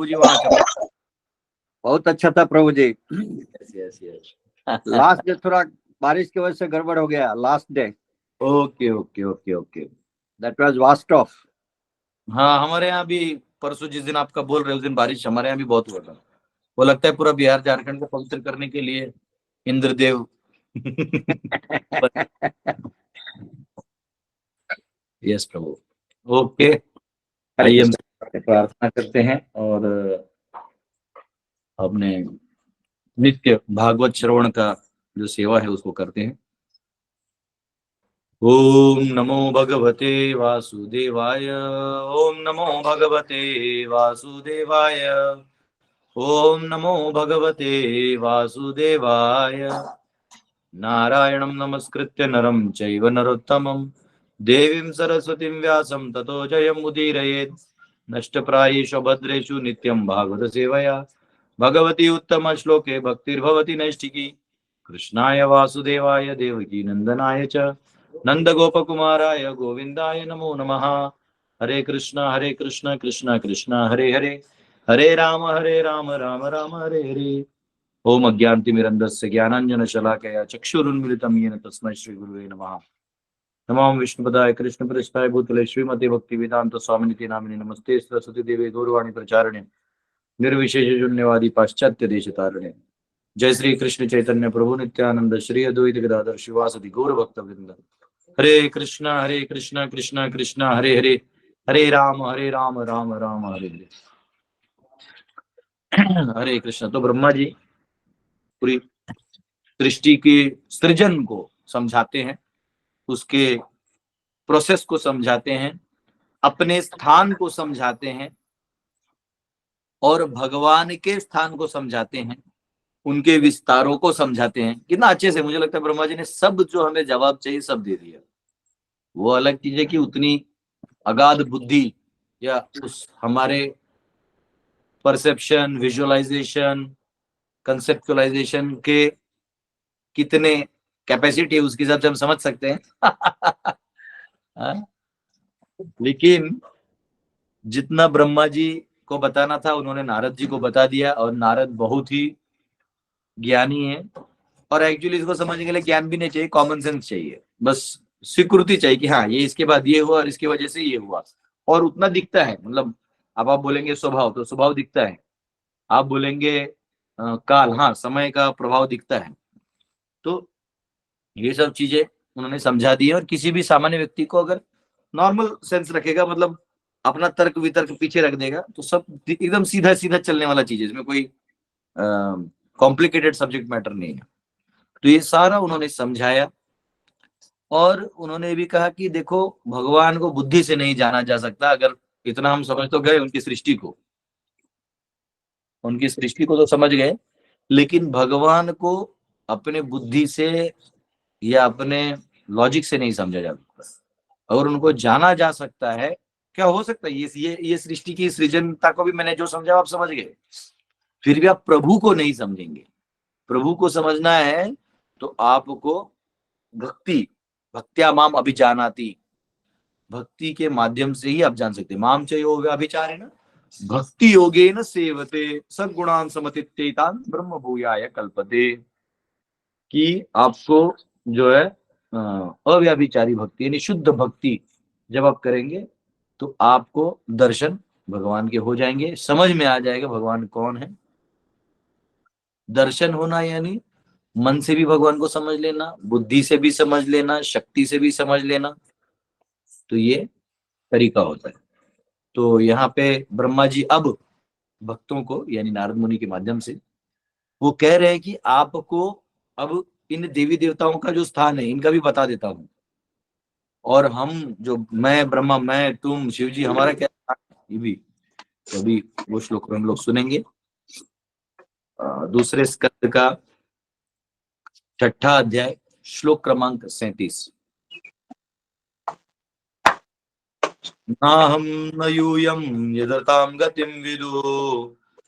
जी वहां चला। बहुत अच्छा था Prabhu ji. Yes yes yes. Last day थोड़ा बारिश की वजह से गड़बड़ हो गया, last day. Okay okay okay okay. That was waste of. हाँ हमारे यहाँ भी परसों जिस दिन आपका बोल रहे उस दिन बारिश हमारे यहाँ भी बहुत हुआ था। वो लगता है पूरा बिहार झारखंड को पवित्र करने के लिए इंद्रदेव। यस प्रभु। ओके, हरे आइए हम कृष्ण। प्रार्थना करते हैं और अपने नित्य भागवत श्रवण का जो सेवा है उसको करते हैं। ओम नमो भगवते वासुदेवाय। ओम नमो भगवते वासुदेवाय। ओम नमो भगवते वासुदेवाय। नारायणं नमस्कृत्य नरं चैव नरोत्तमं देवीं सरस्वतीं व्यासं ततो जयमुदीरयेत्। नष्टप्रायेषु भद्रेषु नित्यं भागवत सेवया भगवती उत्तम श्लोके भक्तिर्भवति नैष्ठिकी। कृष्णाय वासुदेवाय देवकी नंदनाय च नंदगोपकुमाराय गोविंदाय नमो नमः। हरे कृष्ण कृष्ण कृष्ण हरे हरे, हरे राम राम राम हरे हरे। ओम अज्ञानतिमिरन्धस्य ज्ञानाञ्जनशलाकया चक्षुरुन्मिलितं येन तस्मै श्रीगुरुवे नमः। नमामि विष्णुपदाय कृष्णप्रेष्ठाय भूतले श्रीमते भक्तिवेदांत स्वामिनिति नामिने नमस्ते सरस्वती देवे गौरवाणी प्रचारिणे निर्विशेष शून्यवादी पाश्चात्य देशतारिणे। जय श्री कृष्ण चैतन्य प्रभु नित्यानंद श्री अद्वैत गदाधर शिवासदि गौर भक्तवृंद। हरे कृष्ण कृष्ण कृष्ण हरे हरे, हरे राम राम राम हरे हरे। हरे कृष्ण। तो ब्रह्मा जी पूरी सृष्टि के सृजन को समझाते हैं, उसके प्रोसेस को समझाते हैं, अपने स्थान को समझाते हैं और भगवान के स्थान को समझाते हैं, उनके विस्तारों को समझाते हैं। कितना अच्छे से, मुझे लगता है ब्रह्मा जी ने सब जो हमें जवाब चाहिए सब दे दिया। वो अलग चीज है कि उतनी अगाध बुद्धि या उस हमारे परसेप्शन, विजुअलाइजेशन, कंसेप्चुअलाइजेशन के कितने कैपेसिटी है उसके हिसाब से हम समझ सकते हैं। लेकिन जितना ब्रह्मा जी को बताना था उन्होंने नारद जी को बता दिया, और नारद बहुत ही ज्ञानी है। और एक्चुअली इसको समझने के लिए ज्ञान भी नहीं चाहिए, कॉमन सेंस चाहिए, बस स्वीकृति चाहिए कि हाँ ये इसके बाद ये हुआ और इसकी वजह से ये हुआ। और उतना दिखता है, मतलब अब आप बोलेंगे स्वभाव, तो स्वभाव दिखता है। आप बोलेंगे काल, हाँ समय का प्रभाव दिखता है। तो ये सब चीजें उन्होंने समझा दी है। और किसी भी सामान्य व्यक्ति को अगर नॉर्मल सेंस रखेगा, मतलब अपना तर्क वितर्क पीछे रख देगा, तो सब एकदम सीधा सीधा चलने वाला चीज है, इसमें कोई कॉम्प्लिकेटेड सब्जेक्ट मैटर नहीं है। तो ये सारा उन्होंने समझाया। और उन्होंने भी कहा कि देखो भगवान को बुद्धि से नहीं जाना जा सकता। अगर इतना हम समझ तो गए उनकी सृष्टि को, उनकी सृष्टि को तो समझ गए, लेकिन भगवान को अपने बुद्धि से या अपने लॉजिक से नहीं समझा जा सकता। अगर उनको जाना जा सकता है, क्या हो सकता है, ये सृष्टि की सृजनता को भी मैंने जो समझा आप समझ गए, फिर भी आप प्रभु को नहीं समझेंगे। प्रभु को समझना है तो आपको भक्ति, भक्त्या माम अभिजानाति, भक्ति के माध्यम से ही आप जान सकते हैं। माम च योग अभिचारे न भक्ति योगे न सेवते सगुणान समतित्तेतान ब्रह्म भूयाय कल्पते। कि आपको जो है अव्याभिचारी भक्ति यानी शुद्ध भक्ति जब आप करेंगे तो आपको दर्शन भगवान के हो जाएंगे, समझ में आ जाएगा भगवान कौन है। दर्शन होना यानी मन से भी भगवान को समझ लेना, बुद्धि से भी समझ लेना, शक्ति से भी समझ लेना। तो ये तरीका होता है। तो यहाँ पे ब्रह्मा जी अब भक्तों को यानी नारद मुनि के माध्यम से वो कह रहे हैं कि आपको अब इन देवी देवताओं का जो स्थान है इनका भी बता देता हूँ। और हम जो मैं ब्रह्मा, मैं तुम शिव जी, हमारा क्या स्थान है ये भी। तो अभी वो श्लोक हम लोग सुनेंगे। दूसरे स्कंद का 6ठा अध्याय श्लोक क्रमांक 37। नाहं न यूयं यदतां गतिं विदु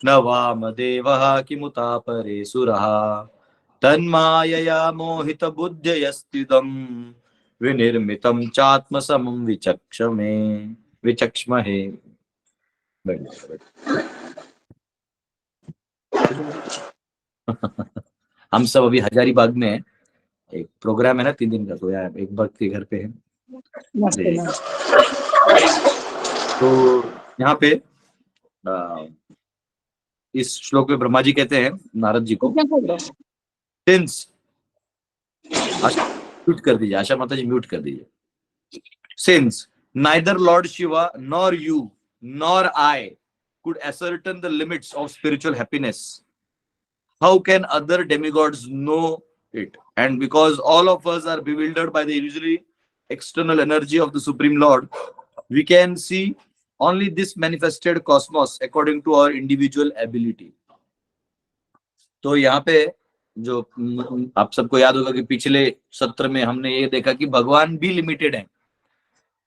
न वामदेवः किमुता परे सुरः तन्मायया मोहितबुद्ध्ययस्थितं विनिर्मितं चात्मसमं विचक्ष्महे। हम सब अभी हजारीबाग में हैं, एक प्रोग्राम है ना 3 दिन का, तो यार एक भक्त के घर पे है। नमस्ते जी। नमस्ते। तो यहाँ पे इस श्लोक में ब्रह्मा जी कहते हैं नारद जी को, क्या कर रहे हो? सिंस, आशा म्यूट कर दीजिए, आशा माता जी म्यूट कर दीजिए। Since neither Lord Shiva nor you nor I could ascertain the limits of spiritual happiness, how can other demigods know it? And because all of us are bewildered by the illusory external energy of the Supreme Lord, we can see only this manifested cosmos according to our individual ability. तो यहाँ पे जो आप सबको याद होगा कि पिछले सत्र में हमने ये देखा कि भगवान भी लिमिटेड है,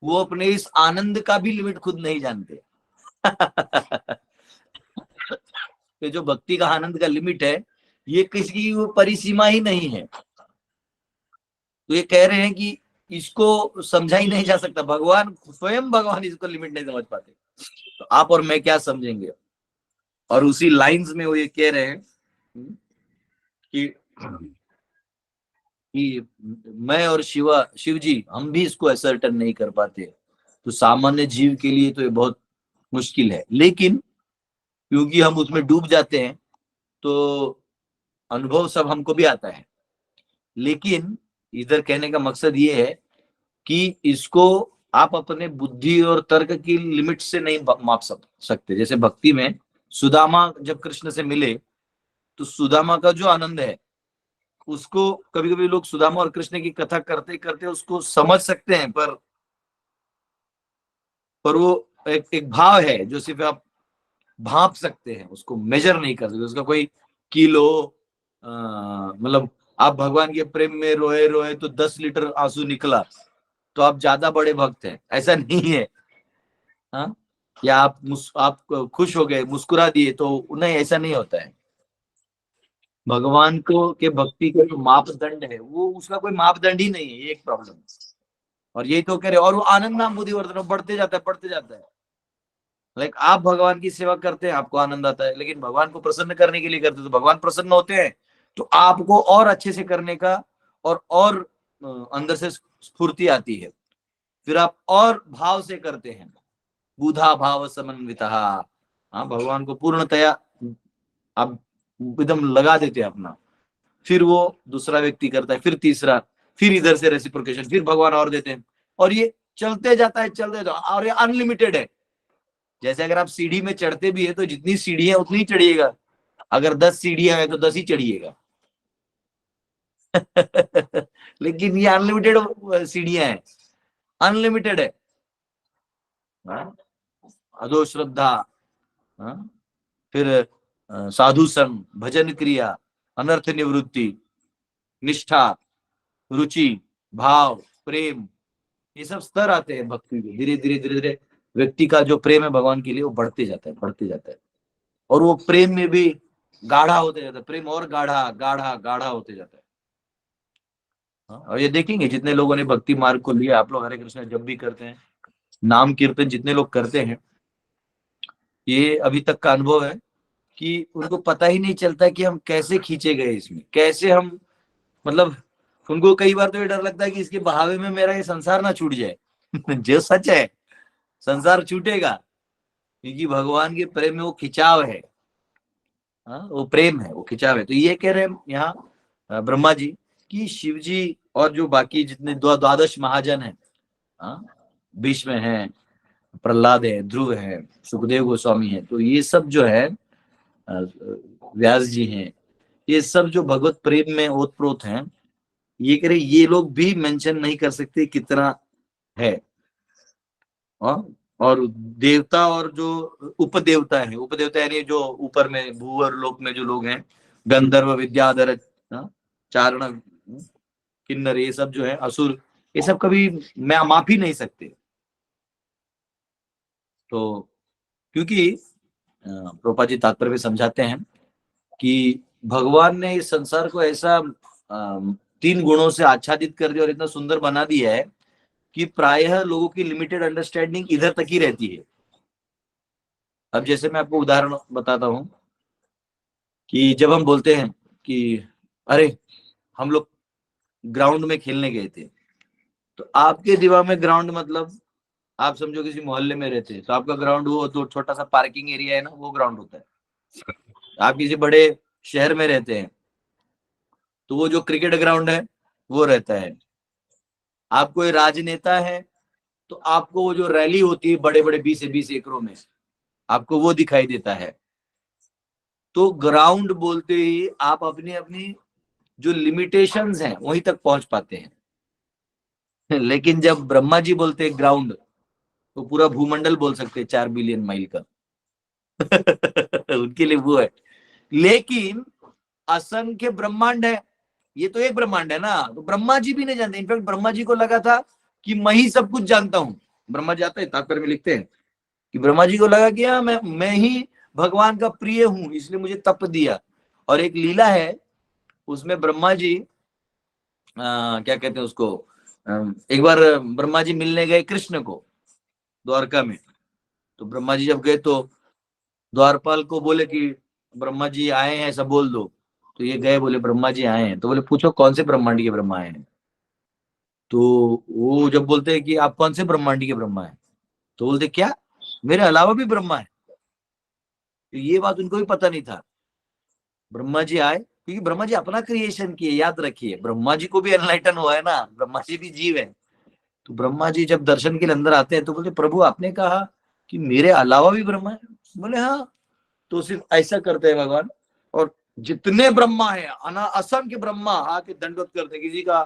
वो अपने इस आनंद का भी लिमिट खुद नहीं जानते। कि जो भक्ति का आनंद का लिमिट है, ये किसी की वो परिसीमा ही नहीं है। तो ये कह रहे हैं कि इसको समझा ही नहीं जा सकता, भगवान स्वयं भगवान इसको लिमिट नहीं समझ पाते, तो आप और मैं क्या समझेंगे। और उसी लाइंस में वो ये कह रहे हैं कि मैं और शिव जी हम भी इसको असर्टन नहीं कर पाते। तो सामान्य जीव के लिए तो ये बहुत मुश्किल है, लेकिन क्योंकि हम उसमें डूब जाते हैं तो अनुभव सब हमको भी आता है। लेकिन इधर कहने का मकसद ये है कि इसको आप अपने बुद्धि और तर्क की लिमिट से नहीं माप सकते। जैसे भक्ति में सुदामा जब कृष्ण से मिले, तो सुदामा का जो आनंद है उसको कभी कभी लोग सुदामा और कृष्ण की कथा करते करते उसको समझ सकते हैं, पर वो एक भाव है जो सिर्फ आप भाप सकते हैं, उसको मेजर नहीं कर सकते। उसका कोई किलो मतलब आप भगवान के प्रेम में रोए रोए तो 10 लीटर आंसू निकला तो आप ज्यादा बड़े भक्त हैं, ऐसा नहीं है। हाँ, या आप खुश हो गए, मुस्कुरा दिए, तो नहीं, ऐसा नहीं होता है। भगवान को के भक्ति का जो मापदंड है वो उसका कोई मापदंड ही नहीं है, ये एक प्रॉब्लम। और यही तो कह रहे, और वो आनंद नाम बुद्धिवर्धन बढ़ते जाता है, बढ़ते जाता है। लाइक आप भगवान की सेवा करते हैं, आपको आनंद आता है, लेकिन भगवान को प्रसन्न करने के लिए करते हैं तो भगवान प्रसन्न होते हैं, तो आपको और अच्छे से करने का और अंदर से स्फूर्ति आती है, फिर आप और भाव से करते हैं। बुधा भाव समन्विता, हाँ, भगवान को पूर्णतया आप एकदम लगा देते हैं अपना, फिर वो दूसरा व्यक्ति करता है, फिर तीसरा, फिर इधर से रेसिप्रोकेशन, फिर भगवान और देते हैं, और ये चलते जाता है, चलते जाता है, और ये अनलिमिटेड है। जैसे अगर आप सीढ़ी में चढ़ते भी है तो जितनी सीढ़ी है उतनी चढ़िएगा, अगर 10 सीढ़ियां है तो 10 ही चढ़िएगा। लेकिन ये अनलिमिटेड सीढ़ियां हैं, अनलिमिटेड है। अधो श्रद्धा, फिर साधु संग, भजन क्रिया, अनर्थ निवृत्ति, निष्ठा, रुचि, भाव, प्रेम, ये सब स्तर आते हैं भक्ति के। धीरे धीरे धीरे धीरे व्यक्ति का जो प्रेम है भगवान के लिए वो बढ़ते जाता है, बढ़ते जाता है, और वो प्रेम में भी गाढ़ा होते जाता है, प्रेम और गाढ़ा गाढ़ा गाढ़ा होते जाता है। और ये देखेंगे जितने लोगों ने भक्ति मार्ग को लिया, आप लोग हरे कृष्ण जब भी करते हैं, नाम कीर्तन जितने लोग करते हैं, ये अभी तक का अनुभव है कि उनको पता ही नहीं चलता कि हम कैसे खींचे गए इसमें, कैसे हम, मतलब उनको कई बार तो ये डर लगता है कि इसके बहावे में मेरा ये संसार ना छूट जाए। जो सच है, संसार छूटेगा, क्योंकि भगवान के प्रेम में वो खिंचाव है। हाँ, वो प्रेम है, वो खिंचाव है। तो ये कह रहे हैं यहाँ ब्रह्मा जी कि शिव जी और जो बाकी जितने द्वादश महाजन हैं, भीष्म है, प्रहलाद है, ध्रुव है, सुखदेव गोस्वामी है, तो ये सब जो है, व्यास जी हैं, ये सब जो भगवत प्रेम में ओतप्रोत हैं, ये कह रहे ये लोग भी मेंशन नहीं कर सकते कितना है। और देवता और जो उपदेवता है, उपदेवता यानी जो ऊपर में भूवर लोक में जो लोग हैं, गंधर्व, विद्याधर, चारण, किन्नर, ये सब जो है, असुर, ये सब कभी मैं माप ही नहीं सकते। तो क्योंकि प्रभुपाद जी तात्पर्य में समझाते हैं कि भगवान ने इस संसार को ऐसा 3 गुणों से आच्छादित कर दिया और इतना सुंदर बना दिया है कि प्रायः लोगों की लिमिटेड अंडरस्टैंडिंग इधर तक ही रहती है। अब जैसे मैं आपको उदाहरण बताता हूँ कि जब हम बोलते हैं कि अरे हम लोग ग्राउंड में खेलने गए थे, तो आपके दिमाग में ग्राउंड मतलब आप समझो किसी मोहल्ले में रहते हैं तो आपका ग्राउंड वो तो छोटा सा पार्किंग एरिया है ना, वो ग्राउंड होता है। आप किसी बड़े शहर में रहते हैं तो वो जो क्रिकेट ग्राउंड है वो रहता है। आप कोई राजनेता है तो आपको वो जो रैली होती है बड़े बड़े 20 एकड़ों में, आपको वो दिखाई देता है। तो ग्राउंड बोलते ही आप अपनी अपनी जो लिमिटेशंस हैं वहीं तक पहुंच पाते हैं। लेकिन जब ब्रह्मा जी बोलते हैं ग्राउंड, तो पूरा भूमंडल बोल सकते हैं 4 बिलियन माइल का। उनके लिए वो है। लेकिन असंख्य ब्रह्मांड है, ये तो एक ब्रह्मांड है ना, तो ब्रह्मा जी भी नहीं जानते। इनफैक्ट ब्रह्मा जी को लगा था कि मैं ही सब कुछ जानता हूं। ब्रह्मा जी आते हैं तात्पर्य में लिखते हैं कि ब्रह्मा जी को लगा कि हाँ मैं ही भगवान का प्रिय हूं, इसलिए मुझे तप दिया। और एक लीला है उसमें ब्रह्मा जी क्या कहते हैं उसको, एक बार ब्रह्मा जी मिलने गए कृष्ण को द्वारका में। तो ब्रह्मा जी जब गए तो द्वारपाल को बोले कि ब्रह्मा जी आए हैं, ऐसा बोल दो। तो ये गए, बोले ब्रह्मा जी आए हैं, तो बोले पूछो कौन से ब्रह्मांड के ब्रह्मा आए हैं। तो वो जब बोलते हैं कि आप कौन से ब्रह्मांड के ब्रह्मा हैं, तो बोलते क्या मेरे अलावा भी ब्रह्मा है। तो ये बात उनको भी पता नहीं था। ब्रह्मा जी आए क्योंकि ब्रह्मा जी अपना क्रिएशन किए, याद रखिए ब्रह्मा जी को भी एनलाइटन हुआ है ना, ब्रह्मा जी भी जीव है। तो ब्रह्मा जी जब दर्शन के लिए अंदर आते हैं तो बोलते प्रभु आपने कहा कि मेरे अलावा भी ब्रह्मा है। बोले हाँ। तो सिर्फ ऐसा करते हैं भगवान, और जितने ब्रह्मा है असंख्य ब्रह्मा आके दंडवत करते हैं। किसी का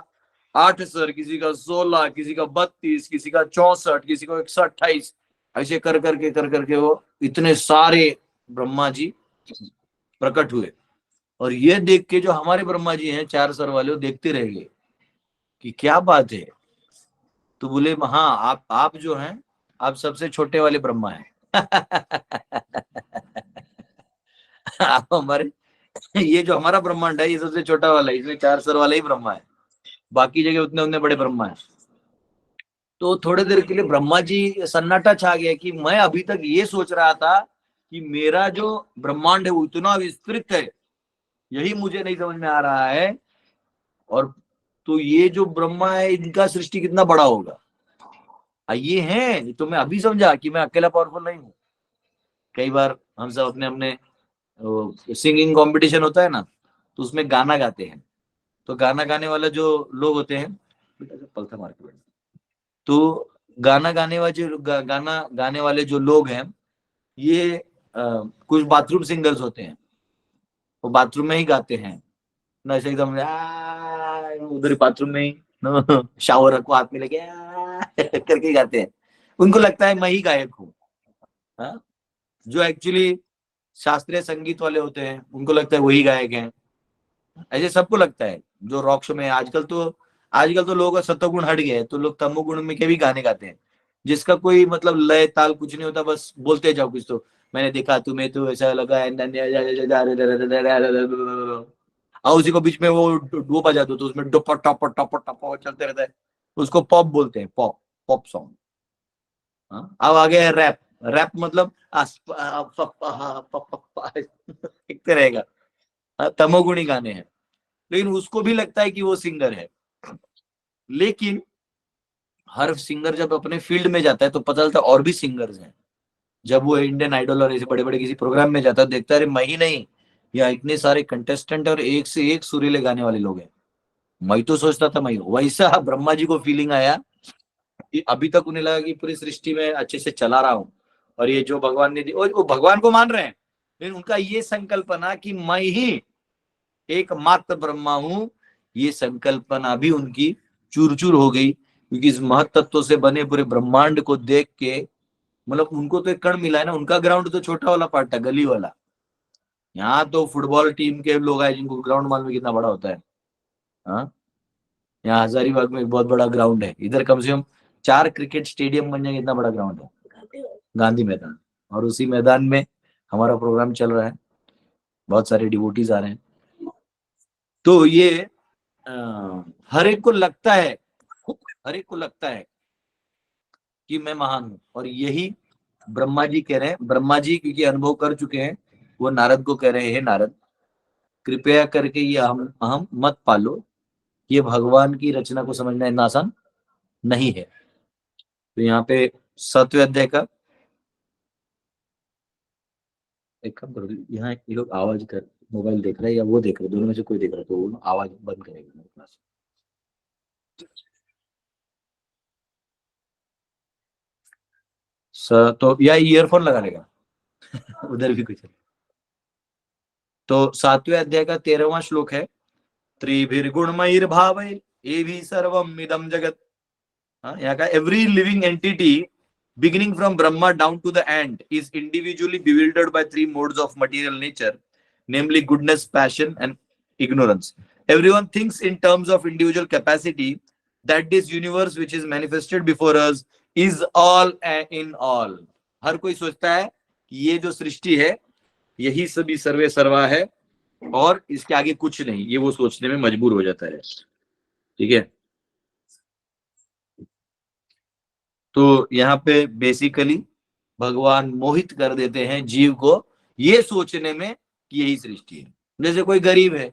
8 सर, किसी का 16, किसी का 32, किसी का 64, किसी को 128, ऐसे कर करके वो इतने सारे ब्रह्मा जी प्रकट हुए। और ये देख के जो हमारे ब्रह्मा जी हैं 4 सर वाले, वो देखते रह गए कि क्या बात है। तो बोले हाँ आप जो हैं आप सबसे छोटे वाले ब्रह्मा हैं। आप हमारे, ये जो हमारा ब्रह्मांड है ये सबसे छोटा वाला है, इसमें 4 सर वाला ही ब्रह्मा है, बाकी जगह उतने उतने बड़े ब्रह्मा है। तो थोड़ी देर के लिए ब्रह्मा जी सन्नाटा छा गया कि मैं अभी तक ये सोच रहा था कि मेरा जो ब्रह्मांड है वो इतना विस्तृत है, यही मुझे नहीं समझ में आ रहा है। और तो ये जो ब्रह्मा है इनका सृष्टि कितना बड़ा होगा, ये है। तो मैं अभी समझा कि मैं अकेला पावरफुल नहीं हूँ। कई बार हम सब अपने अपने सिंगिंग कंपटीशन होता है ना, तो उसमें गाना गाते हैं। तो गाना गाने वाला जो लोग होते हैं, पलथा मार के बैठ, तो गाना गाने वाले गाना गाने वाले जो लोग हैं, ये कुछ बाथरूम सिंगर्स होते हैं। वो बाथरूम में ही गाते हैं ना, ऐसे एकदम उधर बाथरूम में ही शावर को हाथ में लेके करके गाते हैं। उनको लगता है मैं ही गायक हूँ। हाँ? जो एक्चुअली शास्त्रीय संगीत वाले होते हैं उनको लगता है वही गायक हैं। ऐसे सबको लगता है जो रॉक शो में आजकल तो लोगों का सत्वगुण हट गया है, तो लोग तमोगुण में के भी गाने गाते हैं, जिसका कोई मतलब लय ताल कुछ नहीं होता, बस बोलते जाओ कुछ। तो मैंने देखा तुम्हें तो ऐसा लगा, और उसी को बीच में वो वो बजा दो तो उसमें डोपा टॉप टॉप टॉप चलते रहता है। उसको पॉप बोलते हैं, पॉप पॉप सॉन्ग। अब आ गया है रैप। रैप मतलब लिखते रहेगा, तमोगुणी गाने हैं। लेकिन उसको भी लगता है कि वो सिंगर है। लेकिन हर सिंगर जब अपने फील्ड में जाता है तो पता चलता है और भी सिंगर्स हैं। जब वो इंडियन आइडल और ऐसे बड़े बड़े किसी प्रोग्राम में जाता है, देखता है अरे मैं ही नहीं, या इतने सारे कंटेस्टेंट और एक से एक सुरीले गाने वाले लोग हैं। मैं तो सोचता था मैं हूं। वैसा ब्रह्मा जी को फीलिंग आया कि अभी तक उन्हें लगा कि पूरी सृष्टि में अच्छे से चला रहा हूं, और ये जो भगवान ने दी, और वो भगवान को मान रहे हैं, लेकिन उनका ये संकल्पना कि मैं ही एकमात्र ब्रह्मा हूं, ये संकल्पना भी उनकी चूर चूर हो गई। क्योंकि इस महत्त्व से बने पूरे ब्रह्मांड को देख के, मतलब उनको तो एक कण मिला है ना। उनका ग्राउंड तो छोटा वाला पार्ट है, गली वाला। यहाँ तो फुटबॉल टीम के लोग आए जिनको ग्राउंड मालूम है कितना बड़ा होता है। हाँ, यहाँ हजारीबाग में एक बहुत बड़ा ग्राउंड है, इधर कम से कम 4 क्रिकेट स्टेडियम बन जाएंगे, इतना बड़ा ग्राउंड है गांधी मैदान। और उसी मैदान में हमारा प्रोग्राम चल रहा है, बहुत सारे डिवोटीज आ रहे हैं। तो ये हर एक को लगता है, हर एक को लगता है कि मैं महान हूं। और यही ब्रह्मा जी कह रहे हैं। ब्रह्मा जी क्योंकि अनुभव कर चुके हैं, वो नारद को कह रहे हैं, नारद कृपया करके ये अहम मत पालो, ये भगवान की रचना को समझना इतना आसान नहीं है। तो यहाँ पे 7वें अध्याय का एक काम करो, यहाँ ये लोग आवाज कर, मोबाइल देख रहे हैं या वो देख रहे हैं, दोनों में से कोई देख रहा है तो वो आवाज बंद करेगा मेरे क्लास। तो या ईयरफोन लगा लेगा उधर भी कुछ है। तो 7वें अध्याय का 13वां श्लोक है, त्रिभिर्गुणमयिर भावै ये भी सर्वम इदम जगत। यहाँ का every living entity beginning from Brahma down to the end is individually bewildered by three modes of material nature, namely goodness, passion, and ignorance. Everyone thinks in terms of individual capacity, that this universe which is manifested before us is all in all. हर कोई सोचता है कि ये जो सृष्टि है यही सभी सर्वे सर्वा है और इसके आगे कुछ नहीं, ये वो सोचने में मजबूर हो जाता है। ठीक है, तो यहाँ पे बेसिकली भगवान मोहित कर देते हैं जीव को ये सोचने में कि यही सृष्टि है। जैसे कोई गरीब है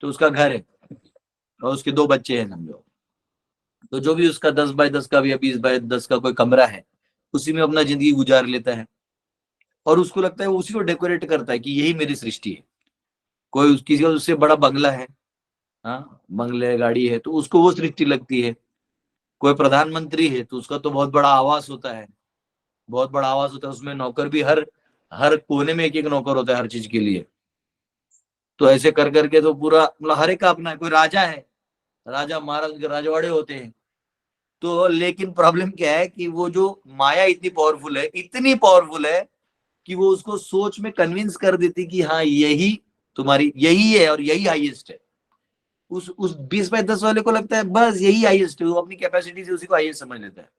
तो उसका घर है और उसके 2 बच्चे हैं समझो, तो जो भी उसका 10x10 का या 20x10 का कोई कमरा है उसी में अपना जिंदगी गुजार लेता है और उसको लगता है उसी को डेकोरेट करता है कि यही मेरी सृष्टि है। कोई किसी का उससे बड़ा बंगला है, हाँ बंगले गाड़ी है, तो उसको वो सृष्टि लगती है। कोई प्रधानमंत्री है तो उसका तो बहुत बड़ा आवास होता है, बहुत बड़ा आवास होता है, उसमें नौकर भी हर हर कोने में एक एक नौकर होता है हर चीज के लिए। तो ऐसे कर करके तो पूरा मतलब हर एक का अपना है। कोई राजा है, राजा महाराज के राजवाड़े होते हैं। तो लेकिन प्रॉब्लम क्या है कि वो जो माया इतनी पावरफुल है, इतनी पावरफुल है कि वो उसको सोच में कन्विंस कर देती कि हाँ यही तुम्हारी यही है और यही हाईएस्ट है। उस 20x10 वाले को लगता है बस यही हाईएस्ट है, वो अपनी कैपेसिटी से उसी को हाईएस्ट समझ लेता है।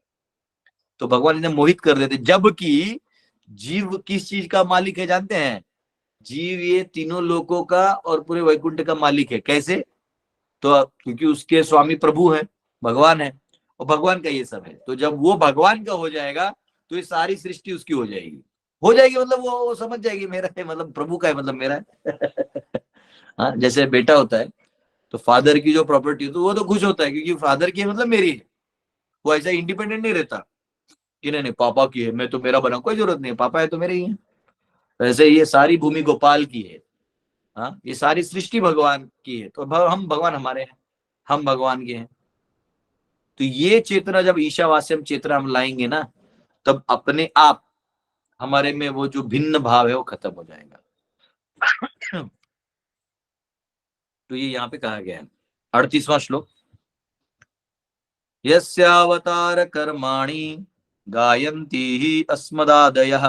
तो भगवान इन्हें मोहित कर देते, जबकि जीव किस चीज का मालिक है जानते हैं? जीव ये तीनों लोकों का और पूरे वैकुंठ का मालिक है। कैसे? तो क्योंकि उसके स्वामी प्रभु है, भगवान है, और भगवान का ये सब है। तो जब वो भगवान का हो जाएगा तो ये सारी सृष्टि उसकी हो जाएगी। मतलब वो समझ जाएगी मेरा है, मतलब प्रभु का है, मतलब मेरा है। हाँ, जैसे बेटा होता है तो फादर की जो प्रॉपर्टी है तो वो तो खुश होता है क्योंकि फादर की है मतलब मेरी है। वो ऐसा इंडिपेंडेंट नहीं रहता कि नहीं नहीं पापा की है मैं तो मेरा बना, कोई जरूरत नहीं, पापा है तो मेरे ही है। वैसे ये सारी भूमि गोपाल की है, हाँ ये सारी सृष्टि भगवान की है। तो हम भगवान हमारे हैं, हम भगवान के हैं। तो ये चेतना जब ईशावास्यम चेतना हम लाएंगे ना, तब अपने आप हमारे में वो जो भिन्न भाव है वो खत्म हो जाएगा। तो ये यहाँ पे कहा गया है 38वां श्लोक, यस्यावतार कर्माणि गायन्ति हि अस्मदादयः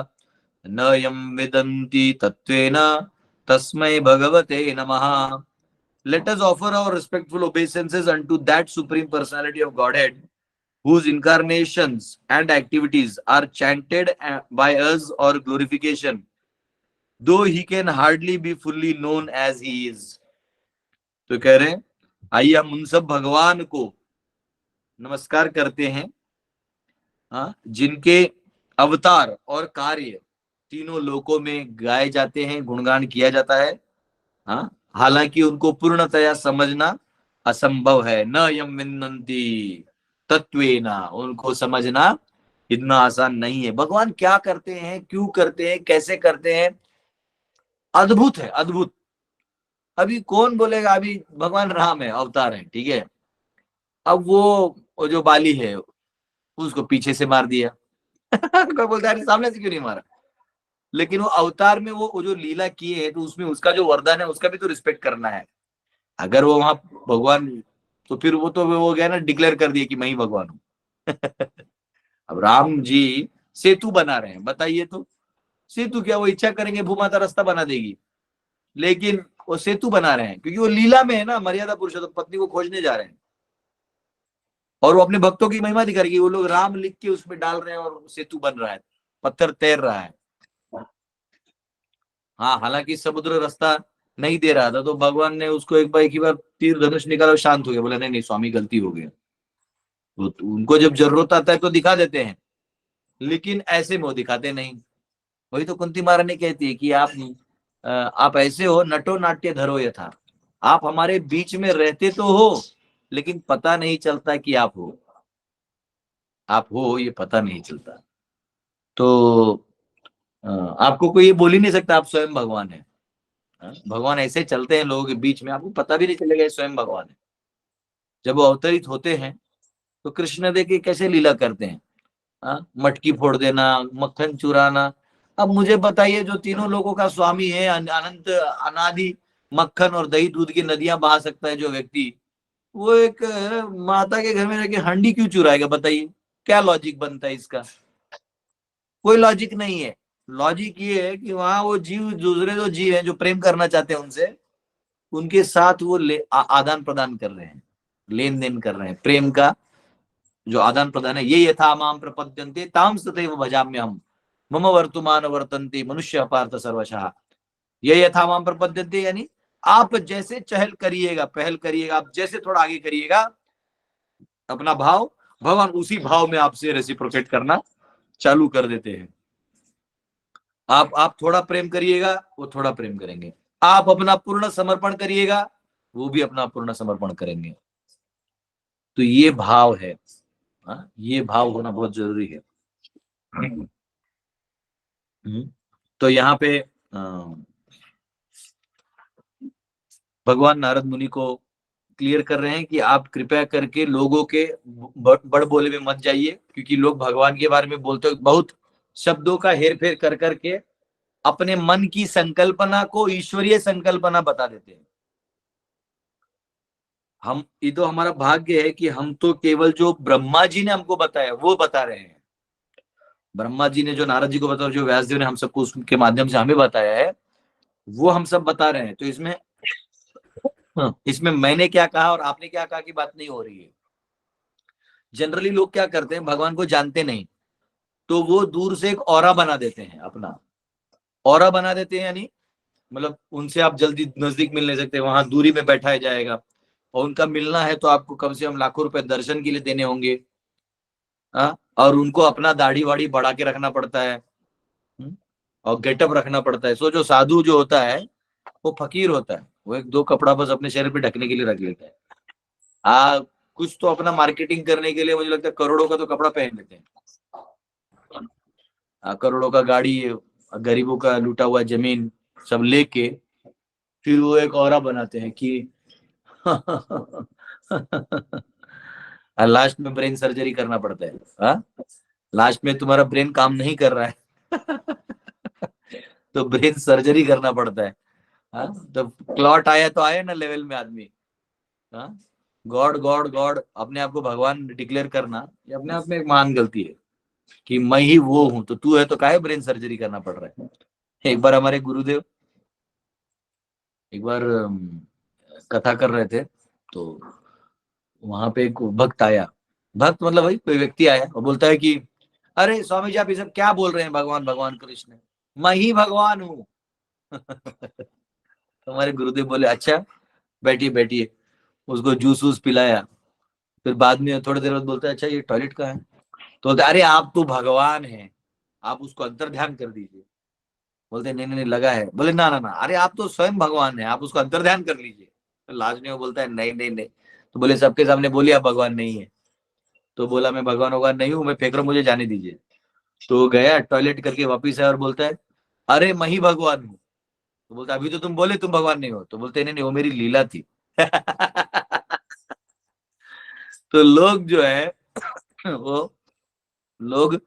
न यं विदन्ति तत्त्वेन तस्मै भगवते नमः। Let us offer our respectful obeisances unto that supreme personality of Godhead, whose incarnations and activities are chanted by us or glorification, though he can hardly be fully known as he is. तो कह रहे हैं आइए हम उन सब भगवान को नमस्कार करते हैं, हाँ जिनके अवतार और कार्य तीनों लोकों में गाए जाते हैं, गुणगान किया जाता है। हाँ, हालांकि उनको पूर्णतया समझना असंभव है। न यम विन्दन्ति तत्वेना, उनको समझना इतना आसान नहीं है। भगवान क्या करते हैं, क्यों करते हैं, कैसे करते हैं, अद्भुत है, अद्भुत। अभी कौन बोलेगा अभी भगवान राम है, अवतार है, ठीक है। अब वो जो बाली है उसको पीछे से मार दिया। कोई बोलता है सामने से क्यों नहीं मारा? लेकिन वो अवतार में वो जो लीला किए है तो उसमें उसका जो वरदान है उसका भी तो रिस्पेक्ट करना है। अगर वो वहां भगवान, तो फिर वो तो वो गया ना, डिक्लेयर कर दिया कि मैं ही भगवान हूं। अब राम जी सेतु बना रहे हैं, बताइए तो सेतु क्या वो इच्छा करेंगे भूमाता रास्ता बना देगी, लेकिन वो सेतु बना रहे हैं क्योंकि वो लीला में है ना, मर्यादा पुरुषोत्तम पत्नी को खोजने जा रहे हैं और वो अपने भक्तों की महिमा दिखाएगी। वो लोग राम लिख के उसमें डाल रहे हैं और सेतु बन रहा है, पत्थर तैर रहा है। हाँ, हालांकि समुद्र रास्ता नहीं दे रहा था तो भगवान ने उसको एक बार तीर धनुष निकाला, शांत हो गया, बोला नहीं नहीं स्वामी गलती हो गई। तो उनको जब जरूरत आता है तो दिखा देते हैं, लेकिन ऐसे में वो दिखाते नहीं। वही तो कुंती महारानी कहती है कि आप आप ऐसे हो नटो नाट्य धरो यथा, आप हमारे बीच में रहते तो हो लेकिन पता नहीं चलता कि आप हो ये पता नहीं चलता। तो आपको कोई ये बोल ही नहीं सकता आप स्वयं भगवान है। भगवान ऐसे चलते हैं लोगों के बीच में, आपको पता भी नहीं चलेगा ये स्वयं भगवान है। जब वो अवतरित होते हैं तो कृष्ण देखिए कैसे लीला करते हैं, मटकी फोड़ देना, मक्खन चुराना। अब मुझे बताइए जो तीनों लोगों का स्वामी है, अनंत अनादि मक्खन और दही दूध की नदियां बहा सकता है जो व्यक्ति, वो एक माता के घर में रह के हंडी क्यों चुराएगा? बताइए क्या लॉजिक बनता है इसका? कोई लॉजिक नहीं है। लॉजिक ये है कि वहां वो जीव, दूसरे जो जीव हैं जो प्रेम करना चाहते हैं उनसे, उनके साथ वो आदान प्रदान कर रहे हैं, लेन देन कर रहे हैं, प्रेम का जो आदान प्रदान है। ये यथा माम प्रपद्यन्ते ताम तथैव भजाम्यहम् मम वर्तमान वर्तन्ते मनुष्य पार्थ सर्वशः। ये यथा माम प्रपद्यन्ते यानी आप जैसे चहल करिएगा, पहल करिएगा, आप जैसे थोड़ा आगे करिएगा अपना भाव, भगवान उसी भाव में आपसे रेसिप्रोकेट करना चालू कर देते हैं। आप थोड़ा प्रेम करिएगा, वो थोड़ा प्रेम करेंगे। आप अपना पूर्ण समर्पण करिएगा, वो भी अपना पूर्ण समर्पण करेंगे। तो ये भाव है, ये भाव होना बहुत जरूरी है। तो यहाँ पे भगवान नारद मुनि को क्लियर कर रहे हैं कि आप कृपया करके लोगों के बड़ बोले में मत जाइए, क्योंकि लोग भगवान के बारे में बोलते हो बहुत शब्दों का हेर फेर कर करके अपने मन की संकल्पना को ईश्वरीय संकल्पना बता देते हैं। हम, ये तो हमारा भाग्य है कि हम तो केवल जो ब्रह्मा जी ने हमको बताया वो बता रहे हैं। ब्रह्मा जी ने जो नारद जी को बताया, जो व्यास देव ने हम सबको उसके माध्यम से हमें बताया है, वो हम सब बता रहे हैं। तो इसमें मैंने क्या कहा और आपने क्या कहा की बात नहीं हो रही है। जनरली लोग क्या करते हैं, भगवान को जानते नहीं तो वो दूर से एक ऑरा बना देते हैं, अपना ऑरा बना देते हैं, यानी मतलब उनसे आप जल्दी नजदीक मिल नहीं सकते, वहां दूरी में बैठाया जाएगा, और उनका मिलना है तो आपको कम से कम लाखों रुपए दर्शन के लिए देने होंगे। और उनको अपना दाढ़ी वाड़ी बढ़ा के रखना पड़ता है, और गेटअप रखना पड़ता है। सो जो साधु जो होता है वो फकीर होता है, वो एक दो कपड़ा बस अपने शरीर पे ढकने के लिए रख लेता है। कुछ तो अपना मार्केटिंग करने के लिए मुझे लगता है करोड़ों का तो कपड़ा पहन लेते हैं। करोड़ों का गाड़ी, गरीबों का लूटा हुआ जमीन सब लेके फिर वो एक औरा बनाते हैं कि लास्ट में ब्रेन सर्जरी करना पड़ता है। लास्ट में तुम्हारा ब्रेन काम नहीं कर रहा है तो ब्रेन सर्जरी करना पड़ता है। तो क्लॉट आया तो आया ना लेवल में आदमी। गॉड गॉड गॉड अपने आप को भगवान डिक्लेयर करना, ये अपने आप में एक महान गलती है कि मैं ही वो हूं, तो तू है तो काहे ब्रेन सर्जरी करना पड़ रहा है। एक बार हमारे गुरुदेव एक बार कथा कर रहे थे, तो वहां पे एक भक्त आया, भक्त मतलब भाई कोई व्यक्ति आया और बोलता है कि अरे स्वामी जी आप ये सब क्या बोल रहे हैं, भगवान भगवान कृष्ण, मैं ही भगवान हूँ। तो हमारे गुरुदेव बोले अच्छा बैठिए बैठिए, उसको जूस वूस पिलाया। फिर बाद में थोड़ी देर बाद बोलता है अच्छा ये टॉयलेट का है, तो बोलते अरे आप तो भगवान हैं, आप उसको अंतर ध्यान कर दीजिए। बोलते नहीं नहीं नहीं लगा है। बोले ना ना ना, अरे आप तो स्वयं भगवान हैं, आप उसको अंतर ध्यान कर लीजिए। तो लाजमी वो बोलता है नहीं नहीं नहीं। तो बोले सबके सामने बोलिए आप भगवान नहीं है। तो बोला मैं भगवान भगवान नहीं हूँ, मैं फेंक रहा हूँ, मुझे जाने दीजिए। तो गया टॉयलेट करके वापिस आया और बोलता है अरे मैं ही भगवान हूँ। तो बोलता अभी तो तुम बोले तुम भगवान नहीं हो। तो बोलते नहीं नहीं वो मेरी लीला थी। तो लोग जो है वो लोग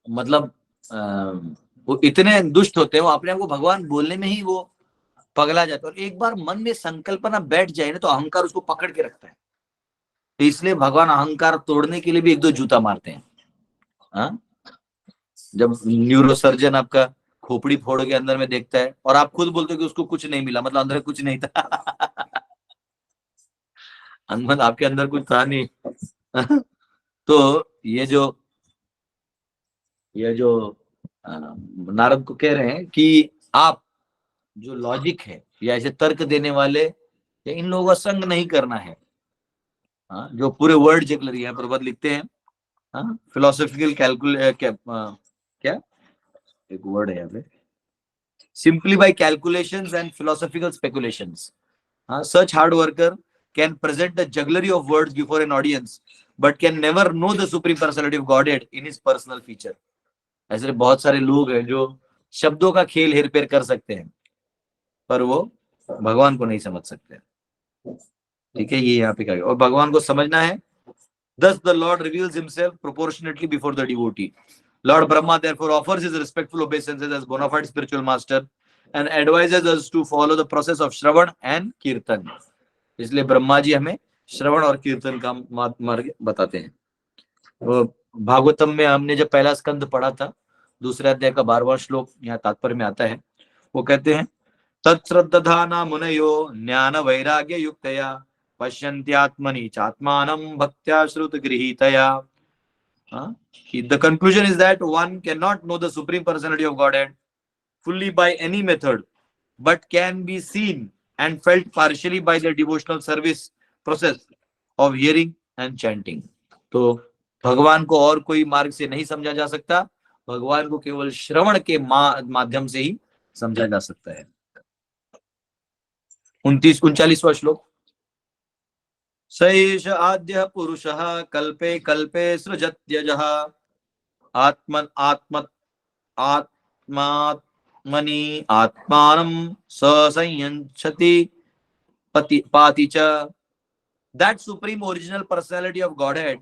मतलब वो इतने दुष्ट होते हैं, वो अपने आप को भगवान बोलने में ही वो पगला जाता है। और एक बार मन में संकल्पना बैठ जाए ना तो अहंकार उसको पकड़ के रखता है। तो इसलिए भगवान अहंकार तोड़ने के लिए भी एक दो जूता मारते हैं। हाँ? जब न्यूरोसर्जन आपका खोपड़ी फोड़ के अंदर में देखता है और आप खुद बोलते हो कि उसको कुछ नहीं मिला, मतलब अंदर कुछ नहीं था। अंदर आपके अंदर कुछ था नहीं। तो ये जो नारद को कह रहे हैं कि आप जो लॉजिक है या ऐसे तर्क देने वाले या इन लोगों का संग नहीं करना है। जो पूरे वर्ड जगलर यहाँ पर लिखते हैं, फिलोसॉफिकल क्या एक वर्ड है यहाँ पे, simply by calculations and philosophical speculations. Such hard worker can present a jugglery of words before an audience, but can never know the Supreme Personality of Godhead in his personal feature. ऐसे बहुत सारे लोग हैं जो शब्दों का खेल हेरफेर कर सकते हैं, पर वो भगवान को नहीं समझ सकते। ठीक है, ये यहाँ पे क्या, और भगवान को समझना है। Thus the Lord reveals himself proportionately before the devotee. Lord Brahma therefore offers his respectful obeisances as bona fide spiritual master and advises us to follow the process of Shravan and Kirtan. इसलिए ब्रह्मा जी हमें श्रवण और कीर्तन का मार्ग बताते हैं। तो भागवतम में हमने जब पहला स्कंद पढ़ा था, दूसरे अध्याय का 12वां श्लोक यहाँ तात्पर्य में आता है। वो कहते हैं, तत्श्रद्धाना मुनयो ज्ञान वैराग्य युक्तया पश्यन्त्यात्मनि चात्मानं भक्त्या श्रुत गृहीतया। The conclusion is that one cannot know the Supreme Personality of Godhead fully by any method, but can be seen and felt partially by the devotional service process of hearing and chanting. तो भगवान को और कोई मार्ग से नहीं समझा जा सकता, भगवान को केवल श्रवण के माध्यम से ही समझा जा सकता है। 39वां श्लोक, सैष आद्य पुरुषः कल्पे कल्पे सृजत्यजः आत्मन आत्मत आत्मात्मनि आत्मानं संयच्छति पाति च। That supreme original personality of Godhead,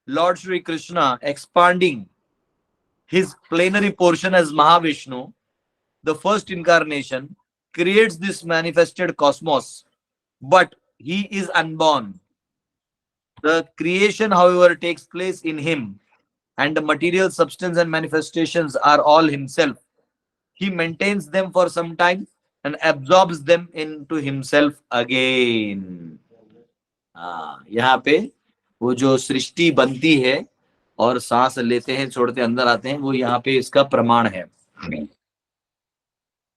Lord Shri Krishna, expanding his plenary portion as Mahavishnu, the first incarnation, creates this manifested cosmos, but he is unborn. The creation, however, takes place in him, and the material substance and manifestations are all himself. He maintains them for some time and absorbs them into himself again. यहाँ पे वो जो सृष्टि बनती है और सांस लेते हैं छोड़ते अंदर आते हैं, वो यहाँ पे इसका प्रमाण है।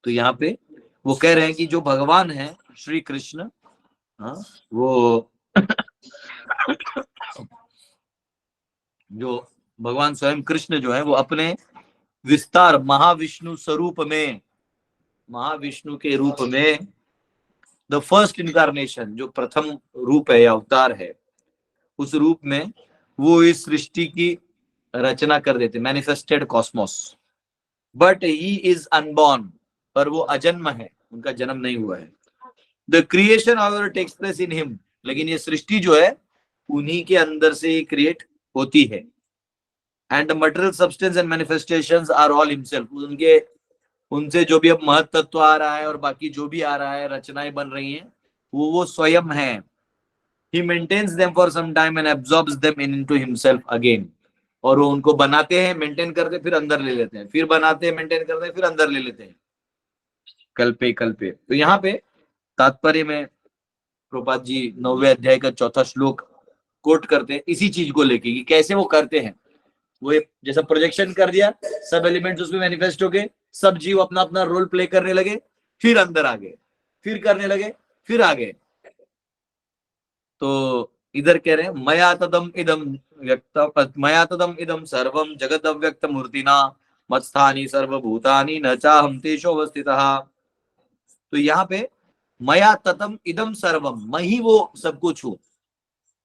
तो यहाँ पे वो कह रहे हैं कि जो भगवान है श्री कृष्ण, वो जो भगवान स्वयं कृष्ण जो है वो अपने विस्तार महाविष्णु स्वरूप में, महाविष्णु के रूप में, द फर्स्ट इनकारनेशन, जो प्रथम रूप है या अवतार है, उस रूप में वो इस सृष्टि की रचना कर देते, manifested cosmos. But he is unborn, पर वो अजन्म है, उनका जन्म नहीं हुआ है। The creation however takes place in him, लेकिन ये सृष्टि जो है उन्हीं के अंदर से ही क्रिएट होती है। And the material substance and manifestations are all himself, उनसे जो भी अब महत तत्व आ रहा है और बाकी जो भी आ रहा है, रचनाएं बन रही हैं, वो स्वयं है। He maintains them for some time and absorbs them into himself again. और वो उनको बनाते हैं, मेंटेन करते, फिर अंदर ले लेते हैं, फिर बनाते हैं, मेंटेन करते हैं, फिर अंदर ले लेते हैं, कल्पे कल्पे। तो यहाँ पे तात्पर्य में प्रभुपाद जी 9वें अध्याय का 4था श्लोक कोट करते हैं इसी चीज को लेके कि कैसे वो करते हैं। वो जैसा प्रोजेक्शन कर दिया, सब एलिमेंट्स उसमें मैनिफेस्ट हो गए, सब जीव अपना अपना रोल प्ले करने लगे, फिर अंदर आ गए, फिर करने लगे, फिर आ गए। तो इधर कह रहे हैं मया तदम इदम सर्वम जगत अव्यक्त मूर्तिना मत्स्थानि सर्वभूतानि न चाहम तेषु अवस्थितः। तो यहाँ पे मया ततम इदम सर्वम, मैं ही वो सब कुछ हूं,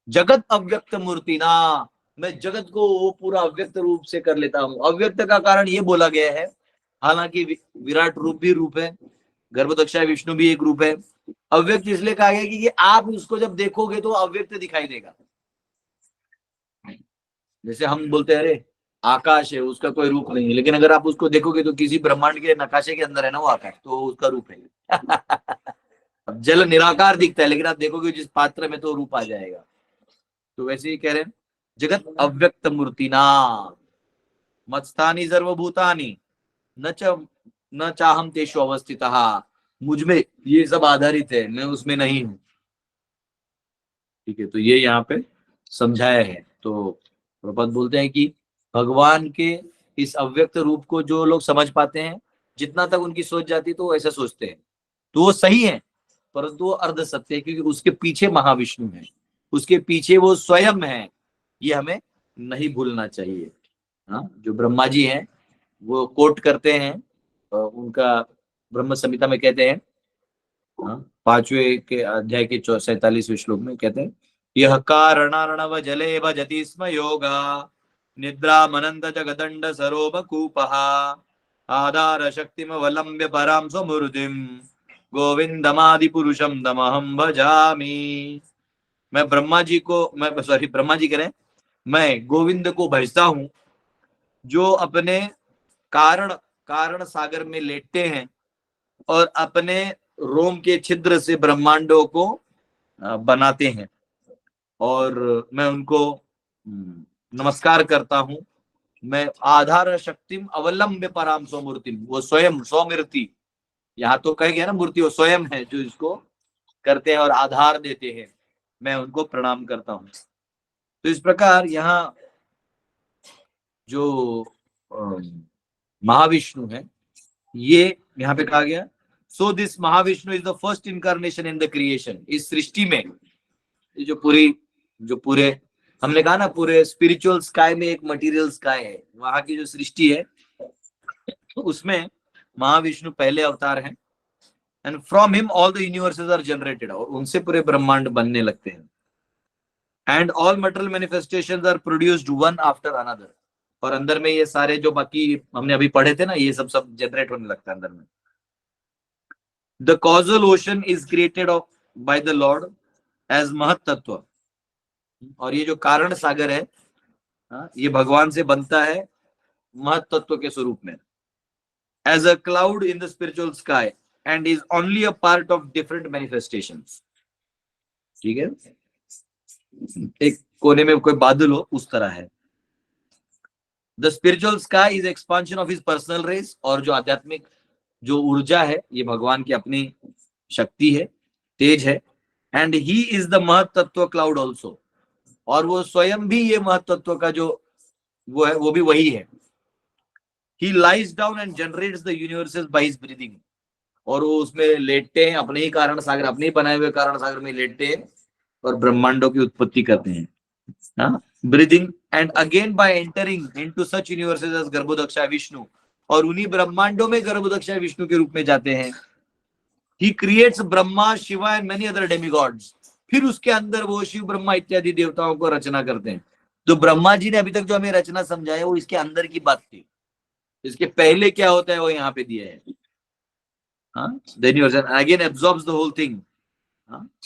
जगत अव्यक्त मूर्तिना, मैं जगत को वो पूरा अव्यक्त रूप से कर लेता हूं। अव्यक्त का कारण ये बोला गया है, हालांकि विराट रूप भी रूप है, गर्भोदक्षाय विष्णु भी एक रूप है। अव्यक्त इसलिए कहा गया कि आप उसको जब देखोगे तो अव्यक्त दिखाई देगा। जैसे हम बोलते हैं अरे आकाश है, उसका कोई रूप नहीं है, लेकिन अगर आप उसको देखोगे तो किसी ब्रह्मांड के नकाशे के अंदर है ना वो आकाश, तो उसका रूप है। अब जल निराकार दिखता है, लेकिन आप देखोगे जिस पात्र में तो रूप आ जाएगा। तो वैसे ही कह रहे हैं जगत अव्यक्त मूर्तिना मत्स्थानि सर्वभूतानि न चाहम तेषु अवस्थितः, मुझ में ये सब आधारित है, मैं उसमें नहीं हूं। ठीक है, तो ये यहाँ पे समझाया है। तो प्रभुपाद बोलते हैं कि भगवान के इस अव्यक्त रूप को जो लोग समझ पाते हैं, जितना तक उनकी सोच जाती तो वो ऐसा सोचते हैं, तो वो सही है, परंतु वो अर्ध सत्य है, क्योंकि उसके पीछे महाविष्णु है, उसके पीछे वो स्वयं है, ये हमें नहीं भूलना चाहिए। हाँ, जो ब्रह्मा जी हैं वो कोट करते हैं उनका ब्रह्म संहिता में कहते हैं, 5वें के अध्याय के 47वें श्लोक में कहते हैं, यह कारणर्णव जले भजति स्म योगा निद्रा मनंत जगदंड सरोपकूपः आधार शक्तिमवलंब्य परां स्वमूर्तिं गोविंदमादि पुरुषम तमहं भजामि। मैं ब्रह्मा जी कह रहे हैं, मैं गोविंद को भजता हूं जो अपने कारण सागर में लेटते हैं और अपने रोम के छिद्र से ब्रह्मांडों को बनाते हैं, और मैं उनको नमस्कार करता हूं। मैं आधार शक्तिम अवलंब्य पराम स्वमूर्तिम, वो स्वयं स्वमूर्ति, यहाँ तो कह गया ना मूर्ति, वो स्वयं है जो इसको करते हैं और आधार देते हैं, मैं उनको प्रणाम करता हूं। तो इस प्रकार यहाँ जो महाविष्णु है, ये यहाँ पे कहा गया, so this Mahavishnu is the first incarnation in the creation. इस सृष्टि में जो पूरे हमने कहा ना, पूरे स्पिरिचुअल स्काई में एक मटेरियल स्काई है, वहां की जो सृष्टि है तो उसमें महाविष्णु पहले अवतार हैं, and from him all the universes are generated, और उनसे पूरे ब्रह्मांड बनने लगते हैं। And all material manifestations are produced one after another, और अंदर में ये सारे जो बाकी हमने अभी पढ़े थे ना, ये सब जनरेट होने लगता है अंदर में। The causal ocean is created by the Lord as mahat tattva, और ये जो कारण सागर है ये भगवान से बनता है महत तत्व के स्वरूप में, as a cloud in the spiritual sky and is only a part of different manifestations. ठीक है, एक कोने में कोई बादल हो उस तरह है। The spiritual sky is expansion of his personal rays, और जो आध्यात्मिक जो ऊर्जा है ये भगवान की अपनी शक्ति है, तेज है। एंड ही इज द महत तत्व क्लाउड ऑल्सो, और वो स्वयं भी ये महत तत्व का जो वो है वो भी वही है। ही lies down and generates the universes by his breathing, और वो उसमें लेटते हैं, अपने ही कारण सागर, अपने ही बनाए हुए कारण सागर में लेटते हैं और ब्रह्मांडों की उत्पत्ति करते हैं, breathing. And again by entering into such universes as Garbhodakshayi Vishnu, और उन्हीं ब्रह्मांडों में गर्भोदक्षा विष्णु के रूप में जाते हैं। He creates Brahma Shiva and many other demigods, फिर उसके अंदर वो शिव ब्रह्मा इत्यादि देवताओं को रचना करते हैं। तो ब्रह्मा जी ने अभी तक जो हमें रचना समझाया वो इसके अंदर की बात थी, इसके पहले क्या होता है वो यहाँ पे दिया है। Then again absorbs the whole thing,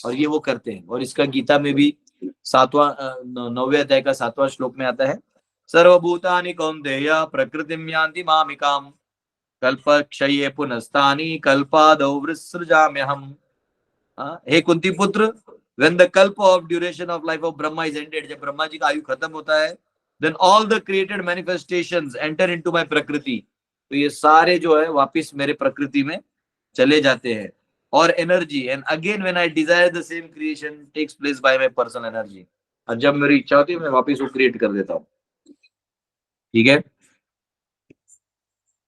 और ये वो करते हैं। और इसका गीता में भी 9वें अध्याय का 7वां श्लोक में आता है, सर्वभूतानि कौन्तेय प्रकृतिं यान्ति मामिकाम् कल्पक्षये पुनस्तानि कल्पादौ विसृजाम्यहम्। हे कुंती पुत्र, when the कल्प of duration of life of Brahma is ended, जब ब्रह्मा जी का आयु खत्म होता है, then all the created manifestations enter into my प्रकृति, तो ये सारे जो है वापिस मेरे प्रकृति में चले जाते हैं। और energy, and again when I desire the same creation takes place by my personal energy, और जब मेरी इच्छा होती है मैं वापिस वो क्रिएट कर देता हूँ। ठीक है,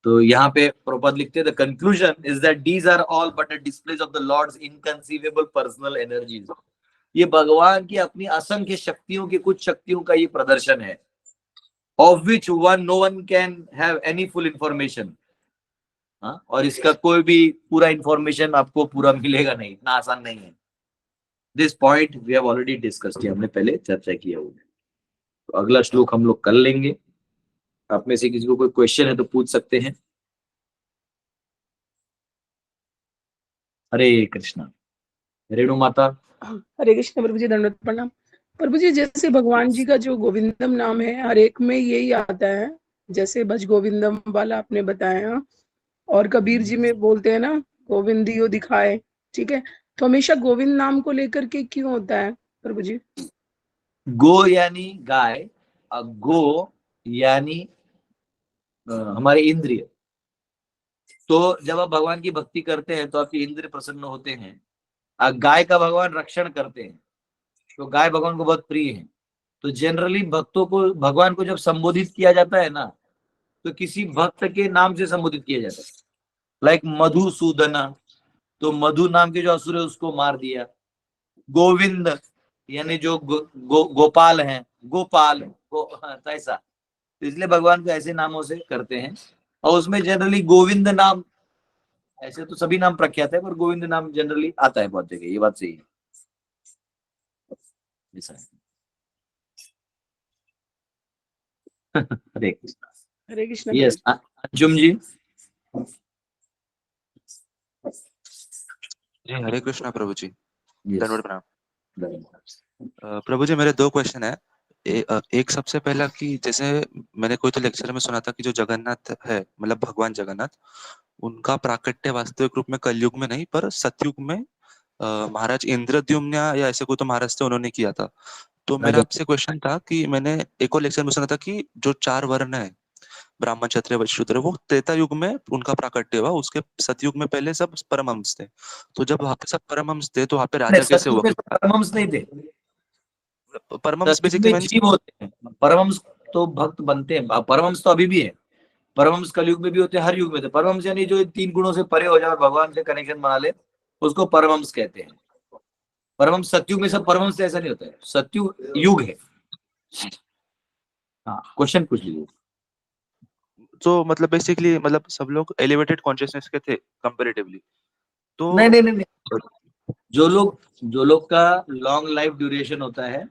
तो यहाँ पे प्रभुपाद लिखते हैं, the conclusion is that these are all but a displays of the Lord's inconceivable personal energies. ये भगवान की अपनी असंख्य शक्तियों की कुछ शक्तियों का ये प्रदर्शन है, of which no one can have any full information. और इसका कोई भी पूरा इंफॉर्मेशन आपको पूरा मिलेगा नहीं, इतना आसान नहीं है। This point we have already discussed, हमने पहले चर्चा किया हुआ है। तो अगला श्लोक हम लोग कर लेंगे। आप में से किसी को कोई क्वेश्चन है तो पूछ सकते हैं। हरे कृष्णा। रेणु माता। हरे कृष्ण प्रभु जी, दंडवत प्रणाम। प्रभु जी, जैसे भगवान जी का जो गोविंदम नाम है हर एक में यही आता है, जैसे भज गोविंदम वाला आपने बताया, और कबीर जी में बोलते हैं ना गोविंदियो दिखाए। ठीक है, तो हमेशा गोविंद नाम को लेकर के क्यों होता है प्रभु जी? गो यानी गाय, गो यानी हमारे इंद्रिय। तो जब आप भगवान की भक्ति करते हैं तो आपके इंद्रिय प्रसन्न होते हैं। गाय का भगवान रक्षण करते हैं, तो गाय भगवान को बहुत प्रिय है। तो जनरली भक्तों को, भगवान को जब संबोधित किया जाता है ना, तो किसी भक्त के नाम से संबोधित किया जाता है, लाइक मधुसूदन, तो मधु नाम के जो असुर है उसको मार दिया। गोविंद यानी जो गोपाल हैं, गोपाल तो ऐसा, तो इसलिए भगवान को ऐसे नामों से करते हैं। और उसमें जनरली गोविंद नाम ऐसे तो सभी नाम प्रख्यात है, पर गोविंद नाम जनरली आता है बहुत जगह, ये बात सही है। ऐसा है। हरे कृष्णा। हरे कृष्ण यस, प्रभु अंजुम जी। जी हरे कृष्णा प्रभु जी, यस, दंडवत प्रणाम। प्रभु जी मेरे दो क्वेश्चन है। एक सबसे पहला कि जैसे मैंने कोई तो लेक्चर में सुना था कि जो जगन्नाथ है, मतलब भगवान जगन्नाथ, उनका प्राकट्य वास्तविक रूप में कलयुग में नहीं पर सतयुग में महाराज इंद्रद्युम्न या ऐसे कोई तो महाराज थे, उन्होंने किया था। तो मेरा आपसे क्वेश्चन था कि मैंने एक और लेक्चर में सुना था कि जो 4 वर्ण है, ब्राह्मण क्षत्रिय वैश्य शूद्र, वो त्रेता युग में उनका प्राकट्य हुआ, उसके सतयुग में पहले सब परमहंस थे। तो जब वहां पे सब परमहंस थे तो वहां पे राजा कैसे सतयुग हुआ? में परमहंस नहीं थे, परमहंस सतयुग बेसिकली में जीव होते हैं, परमहंस तो भक्त बनते हैं, परमहंस तो अभी भी है। परमहंस कलयुग में भी होते हैं, हर युग में थे। परमहंस यानी जो 3 गुणों से परे हो जाए और भगवान से कनेक्शन बना ले, उसको परमहंस कहते हैं। परमहंस सतयुग में सब परमहंस से ऐसा नहीं होता है, सतयुग युग है। हाँ, क्वेश्चन पूछ लीजिए। तो मतलब बेसिकली मतलब सब लोग एलिवेटेड कॉन्शियसनेस के थे कंपैरेटिवली। तो नहीं नहीं नहीं नहीं, जो लोग का लॉन्ग लाइफ ड्यूरेशन होता है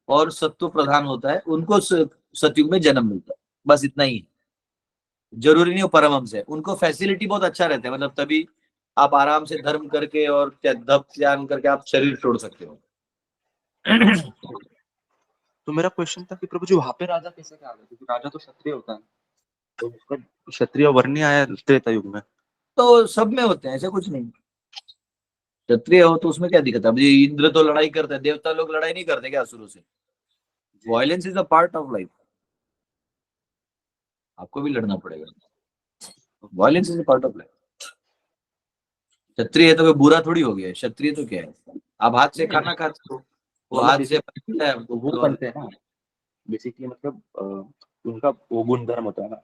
और सत्व प्रधान होता है, उनको सतयुग में जन्म मिलता है, बस इतना ही है। जरूरी नहीं हो परमहंस है, उनको फैसिलिटी बहुत अच्छा रहता है, मतलब तभी आप आराम से धर्म करके और तप त्याग करके आप शरीर छोड़ सकते हो। तो मेरा क्वेश्चन था कि प्रभु जी वहां पे राजा कैसे क्या आ गए, क्योंकि राजा तो क्षत्रिय होता है, तो उसका क्षत्रिय वर्ण ही आया त्रेता युग में। तो सब में होते हैं, ऐसा कुछ नहीं। क्षत्रिय हो तो उसमें क्या दिक्कत है? अब ये इंद्र तो लड़ाई करते हैं, देवता लोग लड़ाई नहीं करते क्या शुरू से? Violence is a part of life, आपको भी लड़ना पड़ेगा। Violence is a part of life. क्षत्रिय है तो कोई बुरा थोड़ी हो गया है, क्षत्रिय तो क्या है, आप हाथ से खाना खाते हो, वो मतलब हाथ से basically बनता है, वो बनते हैं ना, बेसिकली मतलब उनका वो गुण धर्म होता है ना।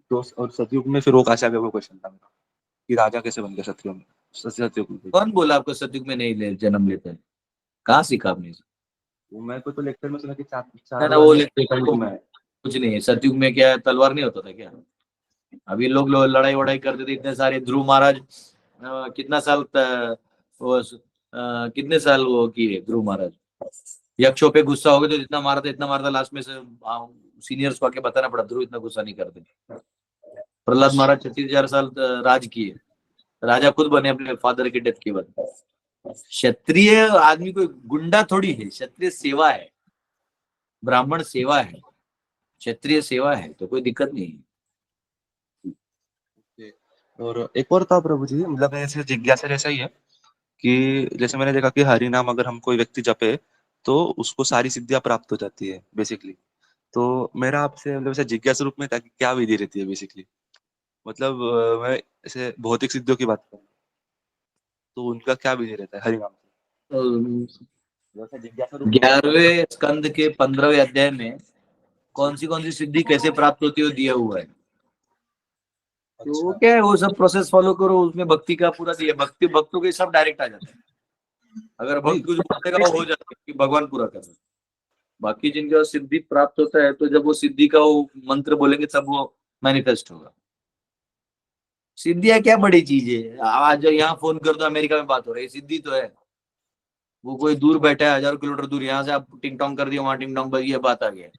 तो और सतयुग में फिर वो कहाँ से आ गया, वो क्वेश्चन था मेरा कि राजा कैसे बन गया सतयुग में, सतयुग में। कौन बोला आपको सतयुग में नहीं जन्म लेते हैं? कहाँ सीखा आपने? वो मैं कोई तो लेक्चर में सुना कि चार ना चार ना, वो वर्ण त्रेता युग में है। कुछ नहीं है। सतयुग में क्या तलवार नहीं होता था क्या? अभी लोग लड़ाई वड़ाई करते थे इतने सारे। ध्रुव महाराज कितना साल कितने साल वो किए ध्रुव महाराज? यक्षों पे गुस्सा हो गए तो इतना मारा था, लास्ट में से सीनियर्स को आके बताना पड़ा ध्रुव इतना गुस्सा नहीं करते। प्रहलाद महाराज 36,000 साल राज किए, राजा खुद बने अपने फादर की डेथ के बाद। क्षत्रिय आदमी कोई गुंडा थोड़ी है, क्षत्रिय सेवा है, ब्राह्मण सेवा है, क्षत्रिय सेवा है, तो कोई दिक्कत नहीं है। और एक और था प्रभु जी, मतलब ऐसे जिज्ञासा जैसा ही है कि जैसे मैंने देखा कि हरि नाम अगर हम कोई व्यक्ति जपे तो उसको सारी सिद्धियां प्राप्त हो जाती है बेसिकली। तो मेरा आपसे मतलब ऐसे जिज्ञासा रूप में था कि क्या विधि रहती है बेसिकली, मतलब मैं ऐसे भौतिक सिद्धियों की बात करूँ तो उनका क्या विधि रहता है हरि नाम से, वैसे जिज्ञासा रूप में पूछा। 11वें स्कंद के 15वें अध्याय में कौन सी सिद्धि कैसे प्राप्त होती है दिया हुआ है। तो वो अच्छा। क्या है, वो सब प्रोसेस फॉलो करो, उसमें भक्ति का पूरा दिया। भक्ति भक्तों के सब डायरेक्ट आ जाते हैं, अगर नहीं भक्त कुछ बोलेगा वो हो जाता है कि भगवान पूरा कर रहे हैं। बाकी जिनके पास सिद्धि प्राप्त होता है, तो जब वो सिद्धि का वो मंत्र बोलेंगे तब वो मैनिफेस्ट होगा। सिद्धियां क्या बड़ी चीज है, आज जो यहाँ फोन कर दो, अमेरिका में बात हो रही है, सिद्धि तो है। वो कोई दूर बैठा है, 1000 किलोमीटर दूर, यहाँ से आप टिंग टोंग कर दिया, वहां टिंग टोंग बजी, बात आ गया।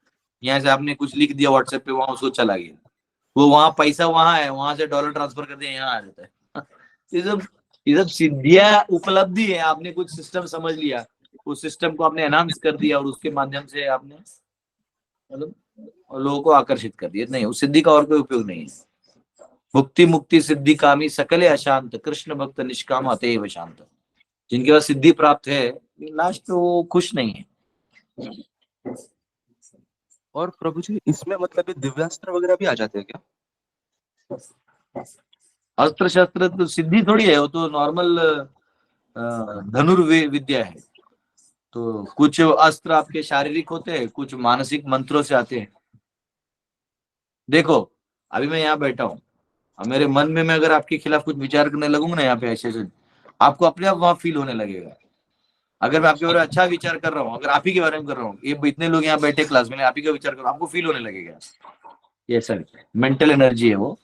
यहाँ से आपने कुछ लिख दिया व्हाट्सएप पे, वहां उसको चला गया। वो वहां पैसा वहां है, वहां से डॉलर ट्रांसफर कर दिया, यहाँ आ जाता है। ये सब सिद्धियां उपलब्धि है। आपने कुछ सिस्टम समझ लिया, उस सिस्टम को आपने एनहांस कर दिया और उसके माध्यम से आपने मतलब लोगों को आकर्षित कर दिया। नहीं, उस सिद्धि का और कोई उपयोग नहीं है। मुक्ति मुक्ति सिद्धि कामी सकले अशांत, कृष्ण भक्त निष्काम अतएव शांत। जिनके पास सिद्धि प्राप्त है, लास्ट वो खुश नहीं है। और प्रभु जी इसमें मतलब ये दिव्यास्त्र वगैरह भी आ जाते हैं क्या? अस्त्र शस्त्र तो सिद्धि थोड़ी है, वो तो नॉर्मल धनुर्विद्या है। तो कुछ अस्त्र आपके शारीरिक होते हैं, कुछ मानसिक मंत्रों से आते हैं। देखो, अभी मैं यहाँ बैठा हूँ, अब मेरे मन में मैं अगर आपके खिलाफ कुछ विचार करने लगूंगा ना यहाँ पे ऐसे ऐसे, आपको अपने आप वहां फील होने लगेगा। अगर मैं आपके बारे में अच्छा विचार कर रहा हूँ, अगर आप ही के बारे में कर रहा हूँ, ये इतने लोग यहाँ बैठे क्लास में, आप ही का विचार कर रहा हूँ, आपको फील होने लगेगा। ये सर मेंटल एनर्जी है वो।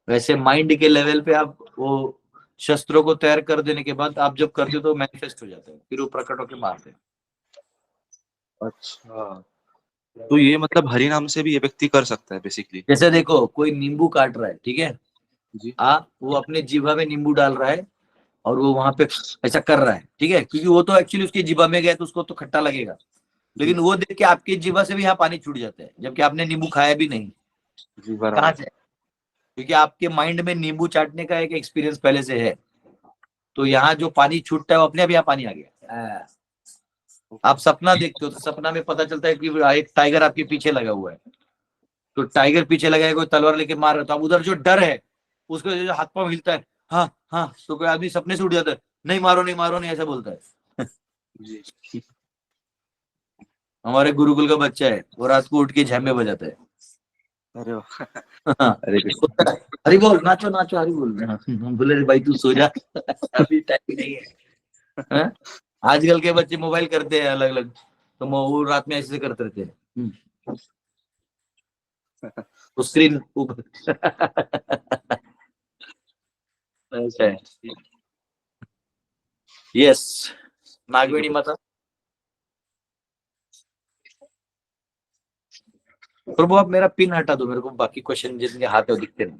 वैसे माइंड के लेवल पे आप वो शस्त्रों को तैयार कर देने के बाद आप जब करते हो तो मैनिफेस्ट हो जाता है, फिर वो प्रकट होकर मारते हैं। अच्छा, तो ये मतलब हरि नाम से भी ये व्यक्ति कर सकता है बेसिकली। जैसे देखो कोई नींबू काट रहा है, ठीक है, जी वो अपने जीवा में नींबू डाल रहा है और वो वहां पे ऐसा कर रहा है, ठीक है, क्योंकि वो तो एक्चुअली उसकी जीवा में गया तो उसको तो खट्टा लगेगा, लेकिन वो देख के आपके जीवा से भी यहाँ पानी छूट जाता है, जबकि आपने नींबू खाया भी नहीं। जी कहाँ बराबर। से? क्योंकि आपके माइंड में नींबू चाटने का एक एक्सपीरियंस पहले से है, तो यहाँ जो पानी छूटता है वो अपने आप यहाँ पानी आ गया। आप सपना देखते हो तो सपना में पता चलता है कि एक टाइगर आपके पीछे लगा हुआ है, तो टाइगर पीछे लगा है, कोई तलवार लेके मार रहा है, तो अब उधर जो डर है उसको जो हाथ पांव हिलता है, हाँ हाँ, तो कोई आदमी सपने से उठ जाता है, नहीं मारो नहीं मारो नहीं, ऐसा बोलता है। जी हमारे गुरुकुल का बच्चा है, वो रात को उठ के झैमे बजाता है। अरे वाह। हाँ, हरे कृष्ण। हरी बोल, नाचो नाचो, हरी बोल। हम बोले भाई तू सो जा, अभी टाइम नहीं है। हाँ? आजकल के बच्चे मोबाइल करते हैं अलग अलग, तो वो रात में ऐसे करते रहते हैं, तो स्क्रीन ऊपर। ऐसा है। यस, नागवेणी माता। प्रभु आप मेरा पिन हटा दो, मेरे को बाकी क्वेश्चन जिनके हाथ है वो दिखते नहीं।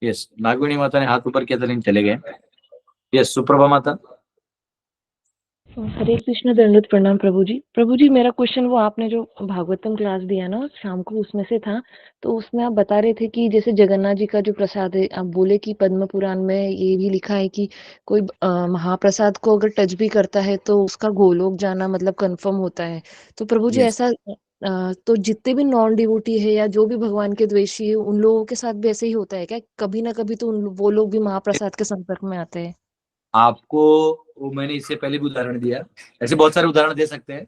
यस, नागवेणी माता ने हाथ ऊपर किया था लेकिन चले गए। यस, सुप्रभा माता। हरे कृष्ण, दंडवत प्रणाम प्रभु जी। प्रभु जी मेरा क्वेश्चन वो आपने जो भागवतम क्लास दिया ना शाम को उसमें से था, तो उसमें आप बता रहे थे कि जैसे जगन्नाथ जी का जो प्रसाद है, आप बोले कि पद्म पुराण में ये भी लिखा है कि कोई महाप्रसाद को अगर टच भी करता है तो उसका गोलोक जाना मतलब कंफर्म होता है। तो प्रभु जी Yes. ऐसा तो जितने भी नॉन डिवोटी है या जो भी भगवान के द्वेषी है उन लोगों के साथ भी ऐसे ही होता है क्या? कभी ना कभी तो वो लोग भी महाप्रसाद के संपर्क में आते हैं। आपको वो मैंने इससे पहले भी उदाहरण दिया, ऐसे बहुत सारे उदाहरण दे सकते हैं।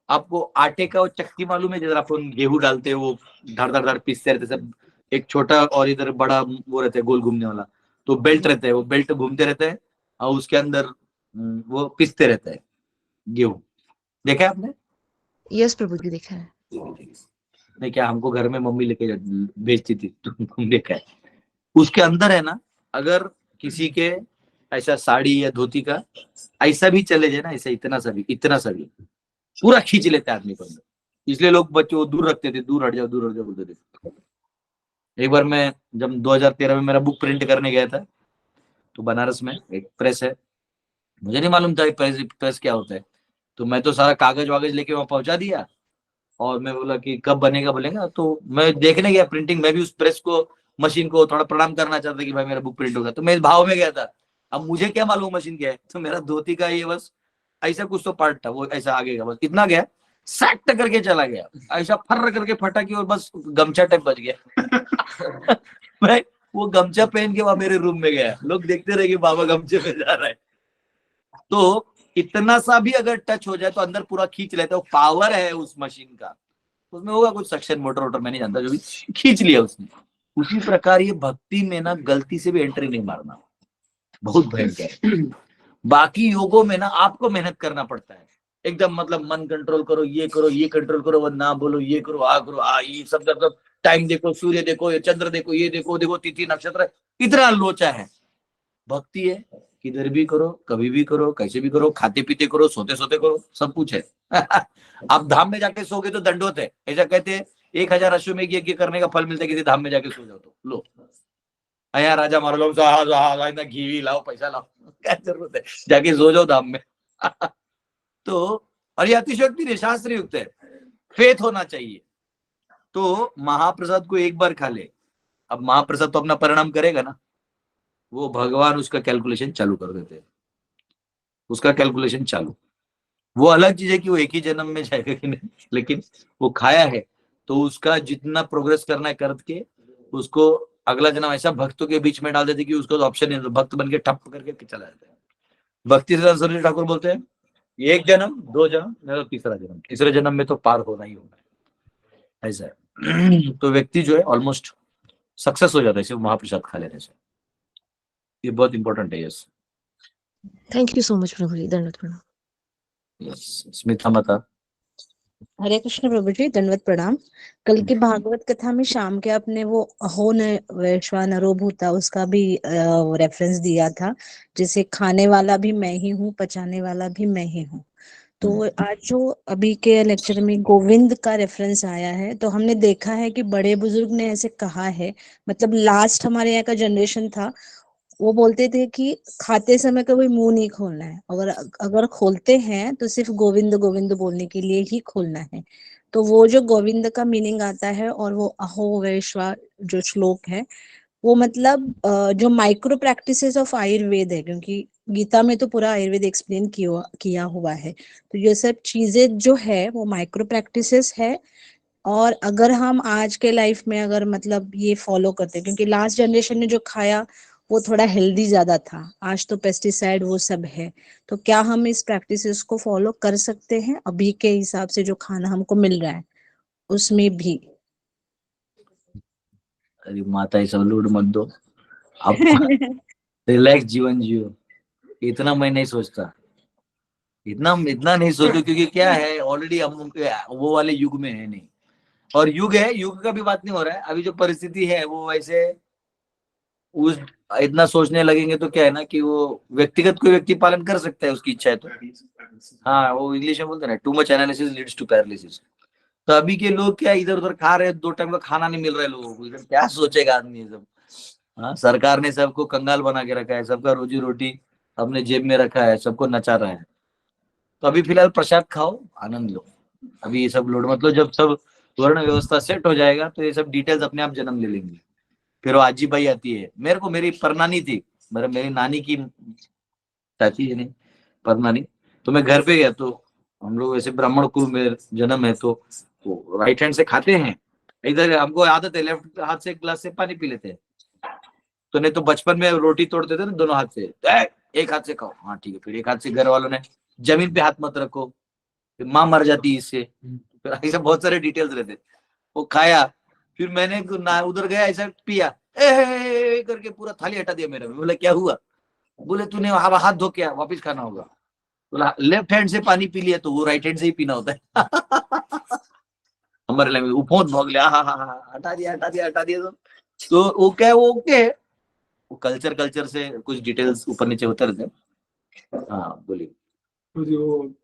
आपको आटे का वो चक्की मालूम है, जरा अपन गेहूं डालते हैं, वो धड़ धड़ धड़ पीसते रहते सब, एक छोटा और इधर बड़ा वो रहता है गोल घूमने वाला, तो बेल्ट रहता है, वो बेल्ट घूमते रहता है और उसके अंदर वो पिसते रहता है गेहूं। देखा है आपने? यस प्रभु जी, देखा है। नहीं क्या, हमको घर में मम्मी लेके भेजती थी, तो देखा है। उसके अंदर है ना, अगर किसी के ऐसा साड़ी या धोती का ऐसा भी चले जाए ना, ऐसा इतना सा भी पूरा खींच लेते आदमी को अंदर, इसलिए लोग बच्चों को दूर रखते थे, दूर हट जाओ दूर हट जाओ बोलते थे। एक बार मैं जब 2013 में मेरा बुक प्रिंट करने गया था, तो बनारस में एक प्रेस है, मुझे नहीं मालूम था प्रेस क्या होता है, तो मैं तो सारा कागज वागज लेके वहां पहुंचा दिया, और मैं बोला कि कब बनेगा बोलेगा, तो मैं देखने गया प्रिंटिंग, मैं भी उस प्रेस को मशीन को थोड़ा प्रणाम करना चाहता कि भाई मेरा बुक प्रिंट होगा, तो मैं इस भाव में गया था। अब मुझे क्या मालूम मशीन क्या है, तो मेरा धोती का ये बस ऐसा कुछ तो पार्ट था, वो ऐसा आगे का बस इतना गया, सैक्ट करके चला गया, ऐसा फर्र करके फटा कि और बस गमछा टाइप बच गया। मैं वो गमछा पहन के वहां मेरे रूम में गया, लोग देखते रहे कि बाबा गमछे में जा रहा है, तो इतना सा भी अगर टच हो जाए तो अंदर पूरा खींच लेता है, पावर है उस मशीन का, उसमें होगा कुछ सक्शन मोटर वोटर मैं नहीं जानता, जो भी खींच लिया उसने। उसी प्रकार ये भक्ति में ना गलती से भी एंट्री नहीं मारना, बहुत भयंकर। बाकी योगों में ना आपको मेहनत करना पड़ता है एकदम, मतलब मन कंट्रोल करो, ये कंट्रोल करो, वो ना बोलो, ये करो ये सब टाइम देखो, सूर्य देखो, ये चंद्र देखो, ये देखो देखो तिथि नक्षत्र, इतना लोचा है। भक्ति है, किधर भी करो, कभी भी करो, कैसे भी करो, खाते पीते करो, सोते सोते करो, सब कुछ है। आप धाम में जाके सोगे तो दंडोत है, ऐसा कहते हैं 1000 अश्वमेघ यज्ञ करने का फल मिलता है, किसी धाम में जाके सो जाओ तो लो, अया राजा मारो लो, घी लाओ, पैसा लाओ, क्या जरूरत है, जाके सो जाओ धाम में। तो और ये अतिशयोक्ति नहीं, शास्त्र युक्त है, फेथ होना चाहिए। तो महाप्रसाद को एक बार खा ले, अब महाप्रसाद तो अपना परिणाम करेगा ना, वो भगवान उसका कैलकुलेशन चालू कर देते हैं, उसका कैलकुलेशन चालू। वो अलग चीज है कि वो एक ही जन्म में जाएगा कि नहीं, लेकिन वो खाया है तो उसका जितना प्रोग्रेस करना है करके उसको अगला जन्म ऐसा भक्तों के बीच में डाल देते कि उसको तो ऑप्शन नहीं, भक्त बन के ठप करके चला जाता है। भक्ति सिद्धांत सरस्वती ठाकुर बोलते हैं एक जन्म, 2 जन्म, नहीं तो तीसरा जन्म, तीसरे जन्म में तो पार होना ही होना है, ऐसा है। तो व्यक्ति जो है ऑलमोस्ट सक्सेस हो जाता है सिर्फ महाप्रसाद खा लेने से, ये बहुत इंपॉर्टेंट है। Yes thank you so much Prabhu ji, दंडवत प्रणाम। यस, स्मिता माता। हरे कृष्ण प्रभु जी, दंडवत प्रणाम। कल की भागवत कथा में शाम के आपने वो अहो न वैश्वा नरो भूता उसका भी रेफरेंस दिया था, जिसे खाने वाला भी मैं ही हूँ, पचाने वाला भी मैं ही हूँ। तो आज जो अभी के लेक्चर में गोविंद का रेफरेंस आया है, तो हमने देखा है कि बड़े बुजुर्ग ने ऐसे कहा है, मतलब लास्ट हमारे यहाँ का जनरेशन था, वो बोलते थे कि खाते समय कभी मुंह नहीं खोलना है, अगर अगर खोलते हैं तो सिर्फ गोविंद गोविंद बोलने के लिए ही खोलना है। तो वो जो गोविंद का मीनिंग आता है और वो अहो वैश्वा जो श्लोक है, वो मतलब जो माइक्रो प्रैक्टिसेस ऑफ आयुर्वेद है, क्योंकि गीता में तो पूरा आयुर्वेद एक्सप्लेन किया हुआ है। तो ये सब चीजें जो है वो माइक्रो प्रैक्टिसेस है। और अगर हम आज के लाइफ में अगर मतलब ये फॉलो करते, क्योंकि लास्ट जनरेशन ने जो खाया वो थोड़ा हेल्दी ज्यादा था, आज तो पेस्टिसाइड वो सब है, तो क्या हम इस प्रैक्टिसेस को फॉलो कर सकते हैं अभी के हिसाब से जो खाना हमको मिल रहा है उसमें भी? अरे माता, ये सब लोड मत दो आप। रिलैक्स जीवन जियो। इतना मैं नहीं सोचता, इतना इतना नहीं सोचो, क्योंकि क्या है, ऑलरेडी हम वो वाले युग में है नहीं। और युग है, युग का भी बात नहीं हो रहा है, अभी जो परिस्थिति है वो वैसे उस इतना सोचने लगेंगे तो क्या है ना कि वो व्यक्तिगत कोई व्यक्ति पालन कर सकता है, उसकी इच्छा है तो। हाँ, वो इंग्लिश में बोलते हैं ना, too much analysis leads to paralysis. तो अभी के लोग क्या इधर उधर खा रहे हैं, 2 टाइम का खाना नहीं मिल रहा है लोगों को, इधर क्या सोचेगा आदमी ये सब। हाँ, सरकार ने सबको कंगाल बना के रखा है, सबका रोजी रोटी अपने जेब में रखा है, सबको नचा रहा है। तो अभी फिलहाल प्रसाद खाओ, आनंद लो। अभी ये सब लोड मतलब जब सब वर्ण व्यवस्था सेट हो जाएगा तो ये सब डिटेल्स अपने आप जन्म ले लेंगे। फिर वो आजी बाई आती है, मेरे को मेरी परनानी थी, मेरी नानी की चाची नहीं, परनानी। तो मैं घर पे गया, तो हम लोग ऐसे ब्राह्मण कुल में जन्म है, तो राइट हैंड से खाते हैं। इधर हमको आदत है लेफ्ट हाथ से एक गिलास से पानी पी लेते हैं। तो नहीं तो बचपन में रोटी तोड़ते थे ना दोनों हाथ से, एक हाथ से खाओ, हाँ ठीक है। फिर एक हाथ से घर वालों ने जमीन पे हाथ मत रखो, फिर माँ मर जाती है इससे। फिर ऐसे बहुत सारे डिटेल्स रहते। वो खाया, फिर मैंने ना उधर गया, ऐसा पिया, करके पूरा थाली हटा दिया मेरा। बोला क्या हुआ? बोले तूने हाथ धो के वापिस खाना होगा। बोला लेफ्ट हैंड से पानी पी लिया तो वो राइट हैंड से ही पीना होता है। हमारे लैंग्वेज उपहोत भोग लिया, हटा दिया हटा दिया हटा दिया। तो वो क्या है, वो ओके, वो कल्चर से कुछ डिटेल्स ऊपर नीचे होते रहते हैं। हाँ बोलिए। तो जो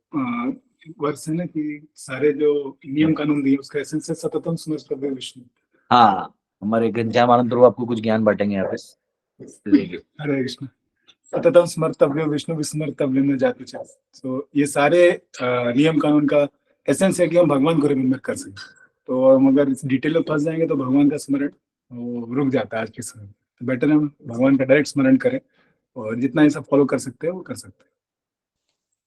वर्ष है ना कि सारे जो नियम कानून दिए उसका एसेंस है सततम स्मर्तव्य विष्णु। हाँ, हमारे घनश्याम आनंद प्रभु आपको कुछ ज्ञान बांटेंगे यहाँ पे। हरे कृष्ण। सततम स्मर्तव्य विष्णु विस्मर्तव्य न जातु च। तो ये सारे नियम कानून का एसेंस है कि हम भगवान को रिमेम्बर कर सकें। तो हम अगर इस डिटेल में फंस जाएंगे तो भगवान का स्मरण वो रुक जाता है आज के समय। तो बेटर हम भगवान का डायरेक्ट स्मरण करें और जितना ये सब फॉलो कर सकते हैं वो कर सकते हैं।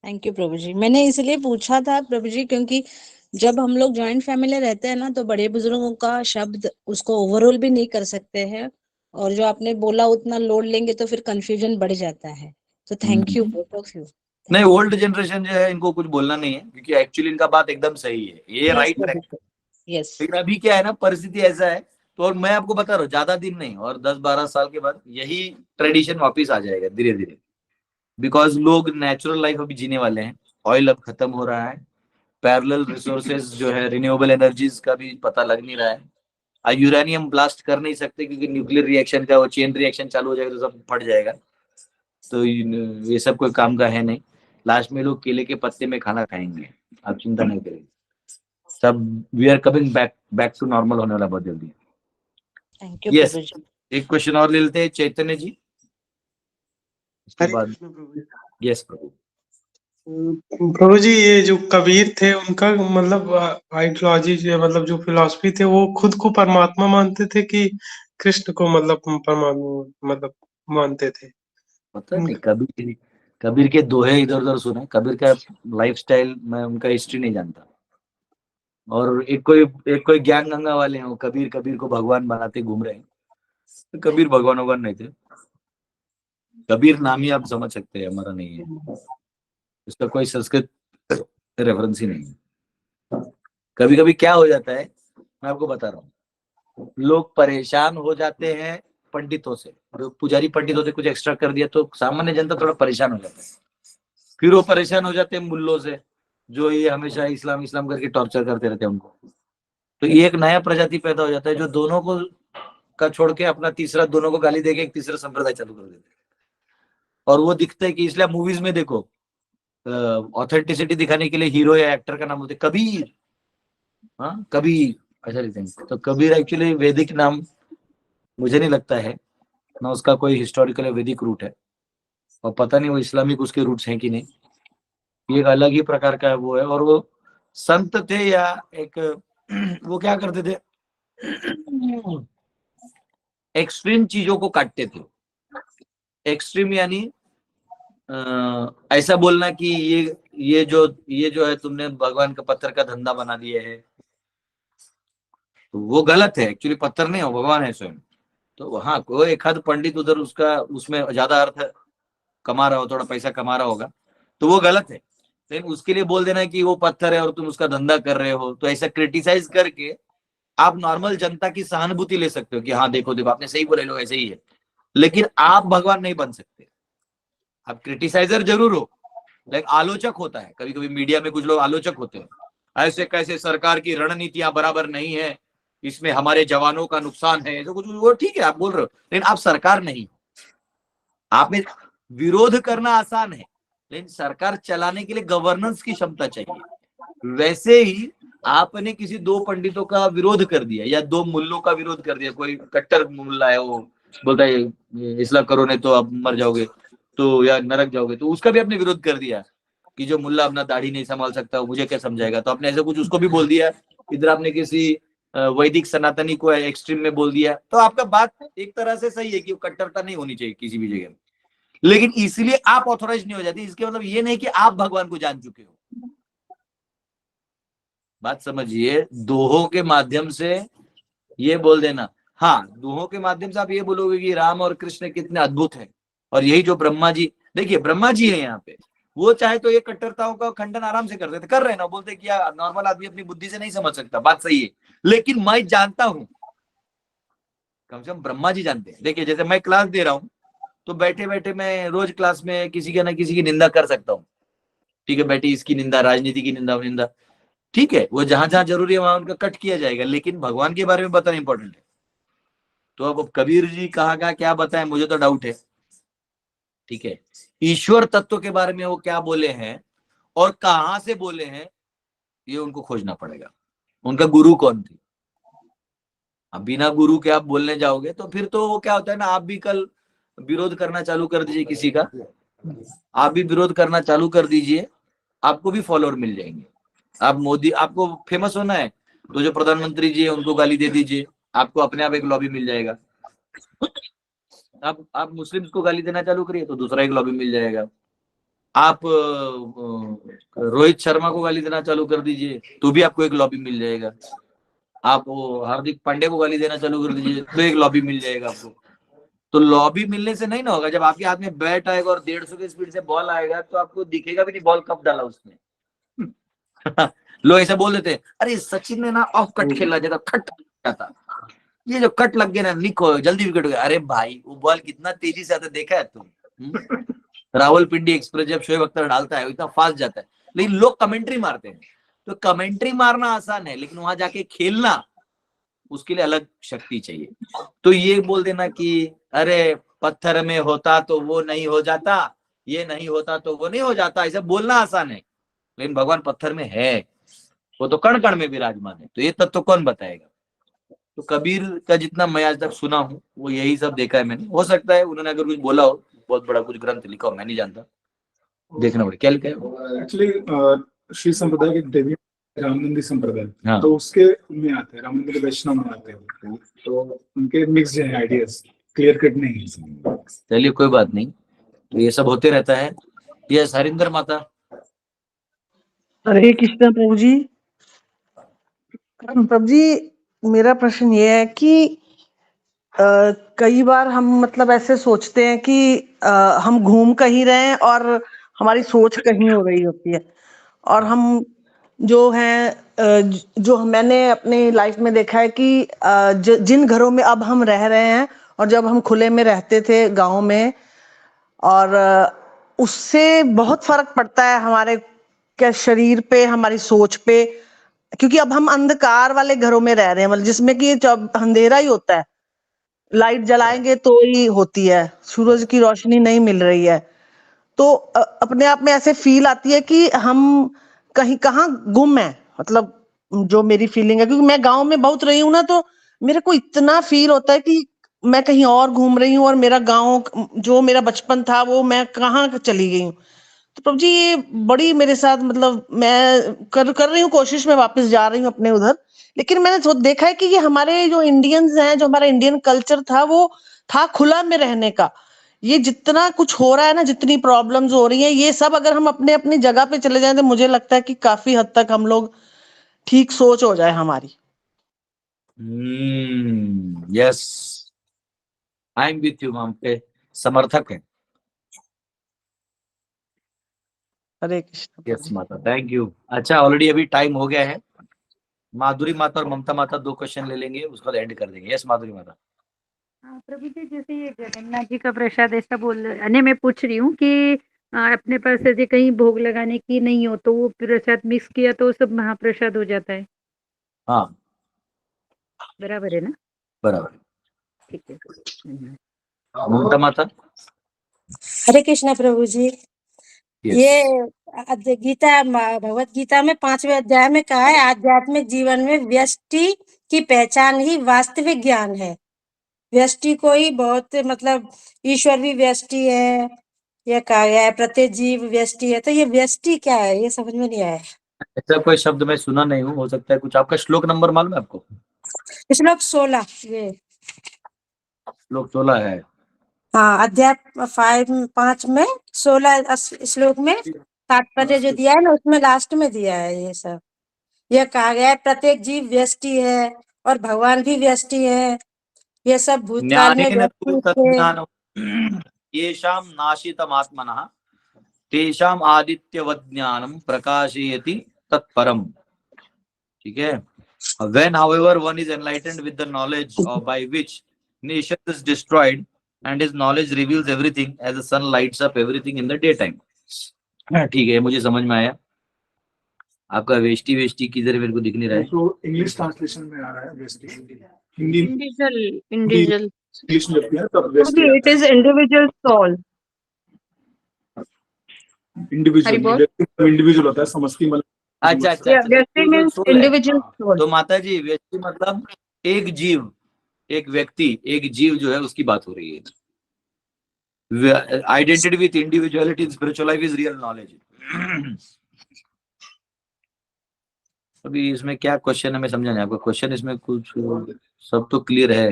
थैंक यू प्रभु जी। मैंने इसलिए पूछा था प्रभु जी, क्योंकि जब हम लोग जॉइंट फैमिली रहते हैं ना, तो बड़े बुजुर्गों का शब्द उसको ओवरऑल भी नहीं कर सकते हैं, और जो आपने बोला उतना लोड लेंगे तो फिर कंफ्यूजन बढ़ जाता है। तो thank you both of you. नहीं, ओल्ड जनरेशन जो है इनको कुछ बोलना नहीं है, क्योंकि एक्चुअली इनका बात एकदम सही है, ये राइट है। यस, लेकिन अभी क्या है ना, परिस्थिति ऐसा है। तो और मैं आपको बता रहा हूँ, ज्यादा दिन नहीं, और 10-12 साल के बाद यही ट्रेडिशन वापिस आ जाएगा धीरे धीरे। बिकॉज लोग नेचुरल लाइफ अभी जीने वाले हैं, ऑयल अब खत्म हो रहा है, पैरेलल रिसोर्सेज जो है रिन्यूएबल एनर्जीज का भी पता लग नहीं रहा है। यूरेनियम ब्लास्ट कर नहीं सकते, क्योंकि न्यूक्लियर रिएक्शन का वो चेन रिएक्शन चालू हो जाएगा तो सब फट जाएगा। तो ये सब कोई काम का है नहीं। लास्ट में लोग केले के पत्ते में खाना खाएंगे, आप चिंता नहीं करेंगे। सब we are coming back to normal होने वाला बहुत जल्दी। Thank you yes, Prabhu ji. एक क्वेश्चन और ले लेते हैं चैतन्य जी, उसके बाद। यस प्रभु। प्रभु जी, ये जो कबीर थे उनका मतलब आइडियोलॉजी जो मतलब जो फिलॉसफी थे वो खुद को परमात्मा मानते थे कि कृष्ण को मतलब परमात्मा मतलब मानते थे? पता नहीं, कबीर के दोहे इधर उधर सुने, कबीर का लाइफस्टाइल मैं उनका हिस्ट्री नहीं जानता। और एक कोई ज्ञान गंगा वाले हैं, वो कबीर को भगवान बनाते घूम रहे हैं। तो कबीर भगवान नहीं थे। कबीर नाम ही आप समझ सकते हैं, हमारा नहीं है, इसका कोई संस्कृत रेफरेंस ही नहीं है। कभी कभी क्या हो जाता है, मैं आपको बता रहा हूँ, लोग परेशान हो जाते हैं पंडितों से, पुजारी पंडितों से कुछ एक्स्ट्रा कर दिया तो सामान्य जनता थोड़ा परेशान हो जाता है। फिर वो परेशान हो जाते हैं मुल्लों से, जो ये हमेशा इस्लाम इस्लाम करके टॉर्चर करते रहते हैं उनको। तो ये एक नया प्रजाति पैदा हो जाता है जो दोनों को का छोड़ के अपना तीसरा, दोनों को गाली देके एक तीसरा संप्रदाय चालू कर देते हैं। और वो दिखता है कि इसलिए मूवीज में देखो ऑथेंटिसिटी दिखाने के लिए हीरो या एक्टर का नाम बोलते कबीर, हाँ कबीर ऐसा लिखते हैं। तो कबीर एक्चुअली वैदिक नाम मुझे नहीं लगता है ना, उसका कोई हिस्टोरिकल वैदिक रूट है, और पता नहीं वो इस्लामिक उसके रूट्स हैं कि नहीं, ये एक अलग ही प्रकार का वो है। और वो संत थे या एक वो क्या करते थे, एक्सट्रीम चीजों को काटते थे। एक्सट्रीम यानी ऐसा बोलना कि ये जो है तुमने भगवान का पत्थर का धंधा बना दिया है, तो वो गलत है। एक्चुअली पत्थर नहीं हो, भगवान है स्वयं। तो हाँ, कोई एक आध पंडित उधर उसका उसमें ज्यादा अर्थ कमा रहा हो, थोड़ा पैसा कमा रहा होगा, तो वो गलत है। लेकिन उसके लिए बोल देना कि वो पत्थर है और तुम उसका धंधा कर रहे हो, तो ऐसा क्रिटिसाइज करके आप नॉर्मल जनता की सहानुभूति ले सकते हो कि हाँ देखो देखो आपने सही बोले, लोग ऐसे ही है। लेकिन आप भगवान नहीं बन सकते। आप क्रिटिसाइजर जरूर हो, लेकिन आलोचक होता है। कभी कभी मीडिया में कुछ लोग आलोचक होते हैं, ऐसे कैसे सरकार की रणनीतियां बराबर नहीं है, इसमें हमारे जवानों का नुकसान है, तो कुछ वो ठीक है आप बोल रहे हो, लेकिन आप सरकार नहीं। आप में विरोध करना आसान है, लेकिन सरकार चलाने के लिए गवर्नेंस की क्षमता चाहिए। वैसे ही आपने किसी दो पंडितों का विरोध कर दिया या दो मुल्लों का विरोध कर दिया, कोई कट्टर मुल्ला है वो बोलता है इस्लाम करो नहीं तो आप मर जाओगे, तो या नरक जाओगे, तो उसका भी आपने विरोध कर दिया कि जो मुल्ला अपना दाढ़ी नहीं संभाल सकता मुझे क्या समझाएगा, तो आपने ऐसा कुछ उसको भी बोल दिया। इधर आपने किसी वैदिक सनातनी को एक्सट्रीम में बोल दिया, तो आपका बात एक तरह से सही है कि कट्टरता नहीं होनी चाहिए किसी भी जगह, लेकिन इसलिए आप ऑथोराइज नहीं हो जाती, इसके मतलब ये नहीं कि आप भगवान को जान चुके हो। बात समझिए, दोहों के माध्यम से ये बोल देना, हाँ दोहों के माध्यम से आप ये बोलोगे कि राम और कृष्ण कितने अद्भुत हैं, और यही जो ब्रह्मा जी, देखिए ब्रह्मा जी है यहाँ पे, वो चाहे तो ये कट्टरताओं का खंडन आराम से कर देते, कर रहे हैं ना, बोलते कि यार नॉर्मल आदमी अपनी बुद्धि से नहीं समझ सकता, बात सही है, लेकिन मैं जानता हूं, कम से कम ब्रह्मा जी जानते हैं। देखिए जैसे मैं क्लास दे रहा हूं, तो बैठे बैठे मैं रोज क्लास में किसी के ना किसी की निंदा कर सकता हूँ, ठीक है, बैठी इसकी निंदा, राजनीति की निंदा, ठीक है, वो जहां जहां जरूरी है वहां उनका कट किया जाएगा, लेकिन भगवान के बारे में बताना इंपॉर्टेंट है। तो अब कबीर जी कहाँ का क्या बताएं, मुझे तो डाउट है, ठीक है। ईश्वर तत्व के बारे में वो क्या बोले हैं और कहां से बोले हैं, ये उनको खोजना पड़ेगा। उनका गुरु कौन थी? अब बिना गुरु के आप बोलने जाओगे तो फिर तो वो क्या होता है ना, आप भी कल विरोध करना चालू कर दीजिए किसी का, आप भी विरोध करना चालू कर दीजिए, आपको भी फॉलोअर मिल जाएंगे। आप मोदी, आपको फेमस होना है तो जो प्रधानमंत्री जी है उनको गाली दे दीजिए, आपको अपने आप एक लॉबी मिल जाएगा। आप मुस्लिम्स को गाली देना चालू करिए तो दूसरा एक लॉबी मिल जाएगा। आप रोहित शर्मा को गाली देना चालू कर दीजिए तो भी आपको एक लॉबी मिल जाएगा। आप वो हार्दिक पांड्या को गाली देना चालू कर दीजिए तो एक लॉबी मिल जाएगा आपको। तो लॉबी मिलने से नहीं ना होगा, जब आपके हाथ में बैट आएगा और 150 की स्पीड से बॉल आएगा तो आपको दिखेगा भी नहीं बॉल कब डाला उसने। लोग ऐसा बोल देते हैं, अरे सचिन ने ना ऑफ कट खेला जाता, खट जाता, ये जो कट लग गया ना लिखो जल्दी विकेट हो गया। अरे भाई वो बॉल कितना तेजी से आता देखा है तुम? रावलपिंडी एक्सप्रेस जब शोएब अख्तर डालता है इतना फास्ट जाता है, लेकिन लोग कमेंट्री मारते हैं। तो कमेंट्री मारना आसान है, लेकिन वहां जाके खेलना उसके लिए अलग शक्ति चाहिए। तो ये बोल देना कि अरे पत्थर में होता तो वो नहीं हो जाता, ये नहीं होता तो वो नहीं हो जाता, ऐसा बोलना आसान है, लेकिन भगवान पत्थर में है, वो तो कण कण में विराजमान है, तो ये तत्व कौन बताएगा? तो कबीर का जितना मैं आज तक सुना हूँ वो यही सब देखा है मैंने। हो सकता है उन्होंने अगर कुछ बोला हो, बहुत बड़ा कुछ ग्रंथ लिखा हो, मैं नहीं जानता, देखना पड़ेगा क्या लिखा है। एक्चुअली श्री संप्रदाय के देवी रामनंदी संप्रदाय, हाँ। तो उसके में आते हैं, रामनंदी के वैष्णव में आते हैं, तो उनके मिक्स है आइडियाज, क्लियर कट नहीं है। चलिए कोई बात नहीं, तो ये सब होते रहता है। ये हरिंदर माता। हरे कृष्णा प्रभु जी। प्रभु जी मेरा प्रश्न ये है कि कई बार हम मतलब ऐसे सोचते हैं कि हम घूम कहीं रहे हैं और हमारी सोच कहीं हो रही होती है, और हम जो हैं जो मैंने अपनी लाइफ में देखा है कि जिन घरों में अब हम रह रहे हैं और जब हम खुले में रहते थे गांव में, और उससे बहुत फर्क पड़ता है हमारे क्या शरीर पे, हमारी सोच पे, क्योंकि अब हम अंधकार वाले घरों में रह रहे हैं, मतलब जिसमें कि अंधेरा ही होता है, लाइट जलाएंगे तो ही होती है, सूरज की रोशनी नहीं मिल रही है। तो अपने आप में ऐसे फील आती है कि हम कहीं कहाँ गुम है, मतलब जो मेरी फीलिंग है, क्योंकि मैं गांव में बहुत रही हूँ ना, तो मेरे को इतना फील होता है कि मैं कहीं और घूम रही हूँ और मेरा गांव, जो मेरा बचपन था, वो मैं कहाँ चली गई हूँ। तो प्रभु जी ये बड़ी मेरे साथ, मतलब मैं कर रही हूँ कोशिश, मैं वापस जा रही हूँ अपने उधर, लेकिन मैंने देखा है कि ये हमारे जो इंडियंस हैं, जो हमारा इंडियन कल्चर था, वो था खुला में रहने का। ये जितना कुछ हो रहा है ना, जितनी प्रॉब्लम्स हो रही हैं, ये सब अगर हम अपने अपनी जगह पे चले जाएं तो मुझे लगता है कि काफी हद तक हम लोग ठीक सोच हो जाए हमारी। Yes, I am with you, हम पे समर्थक है। हरे कृष्ण। यस माता, थैंक यू। अच्छा, ऑलरेडी अभी टाइम हो गया है। माधुरी माता और ममता माता 2 क्वेश्चन ले लेंगे, उसको एंड कर देंगे। यस माधुरी माता। प्रभु जी, जैसे ये जगन्नाथ जी का प्रसाद ऐसा बोल मैं पूछ रही हूँ कि अपने पास यदि कहीं भोग लगाने की नहीं हो तो वो प्रसाद मिक्स किया तो सब महाप्रसाद हो जाता है। हाँ, बराबर है ना? बराबर। ठीक है, धन्यवाद। ममता माता। हरे कृष्णा प्रभु जी। Yes. ये गीता, भगवत गीता में 5वें अध्याय में कहा है, आध्यात्मिक जीवन में व्यष्टि की पहचान ही वास्तविक ज्ञान है। व्यष्टि को ही बहुत, मतलब ईश्वर भी व्यष्टि है, ये कहा गया है, प्रत्येक जीव व्यष्टि है। तो ये व्यष्टि क्या है, ये समझ में नहीं आया। ऐसा कोई शब्द मैं सुना नहीं हूँ, हो सकता है कुछ। आपका श्लोक नंबर मालूम है आपको? श्लोक 16, ये श्लोक 16 है। हाँ, अध्याय 5 में 16 श्लोक में तात्पर्य जो दिया है ना, उसमें लास्ट में दिया है ये सब। यह कहा गया है प्रत्येक जीव व्यष्टि है और भगवान भी व्यष्टि है। ये सब भूतकाल में ज्ञानेन तु व्यष्टि थे। तज्ज्ञानम् येषां नाशितमात्मनः तेषाम् आदित्यवत् ज्ञानं प्रकाशयति तत्परम। ठीक है। When however one is enlightened with the knowledge by which nation is destroyed and his knowledge reveals everything as the sun lights up everything in the daytime. ठीक है, मुझे समझ में आया। आपका वेष्टि वेष्टि किधर मेरे को दिख नहीं रहा है। तो इंग्लिश ट्रांसलेशन में आ रहा है वेष्टि, हिंदी इंडिविजुअल इंग्लिश में लिखते हैं तब वेष्टि इट आता इज इंडिविजुअल सोल। है। इंडिविजुअल इंडिविजुअल होता है, समष्टि मतलब। अच्छा अच्छा, Yeah, व्यष्टि means soul है। individual soul. तो माता जी, व्यष्टि मतलब एक जीव, एक व्यक्ति, एक जीव जो है उसकी बात हो रही है। Identity with individuality in spiritual life is real knowledge. अभी इसमें क्या क्वेश्चन है मैं समझा नहीं आपका क्वेश्चन। इसमें कुछ सब तो क्लियर है।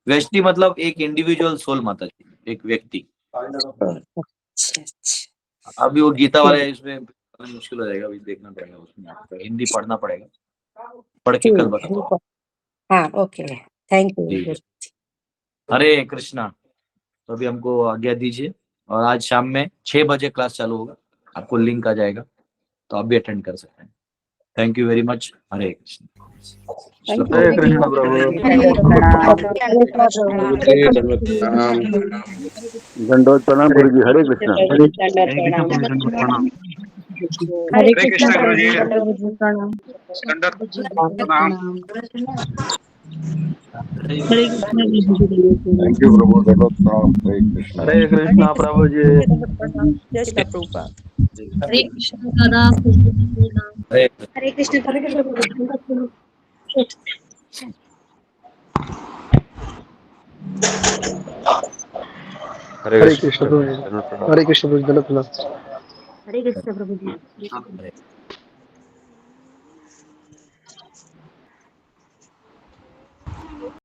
व्यष्टि मतलब एक इंडिविजुअल सोल माता जी, एक व्यक्ति। अभी वो गीता वाला है, इसमें मुश्किल हो जाएगा, अभी देखना पड़ेगा, उसमें आपको हिंदी पढ़ना पड़ेगा, पढ़ के कल बताओ। हाँ, ओके, थैंक यू। हरे कृष्णा। तो अभी हमको आज्ञा दीजिए, और आज शाम में 6 बजे क्लास चालू होगा, आपको लिंक आ जाएगा, तो आप भी अटेंड कर सकते हैं। Thank you very much. Hare Krishna. Hare Krishna Prabhu. दंडवत प्रणाम गुरु जी। हरे कृष्ण। हरे कृष्ण प्रभु जी, प्रणाम। थैंक यू प्रभु। दंडवत प्रणाम। हरे कृष्ण। हरे कृष्ण प्रभु जी। जय श्री प्रभुपाद। हरे कृष्ण दादा। हरे कृष्ण प्रभु। हरे कृष्ण प्रभु। हरे कृष्ण प्रभु। हरे कृष्ण प्रभु जी।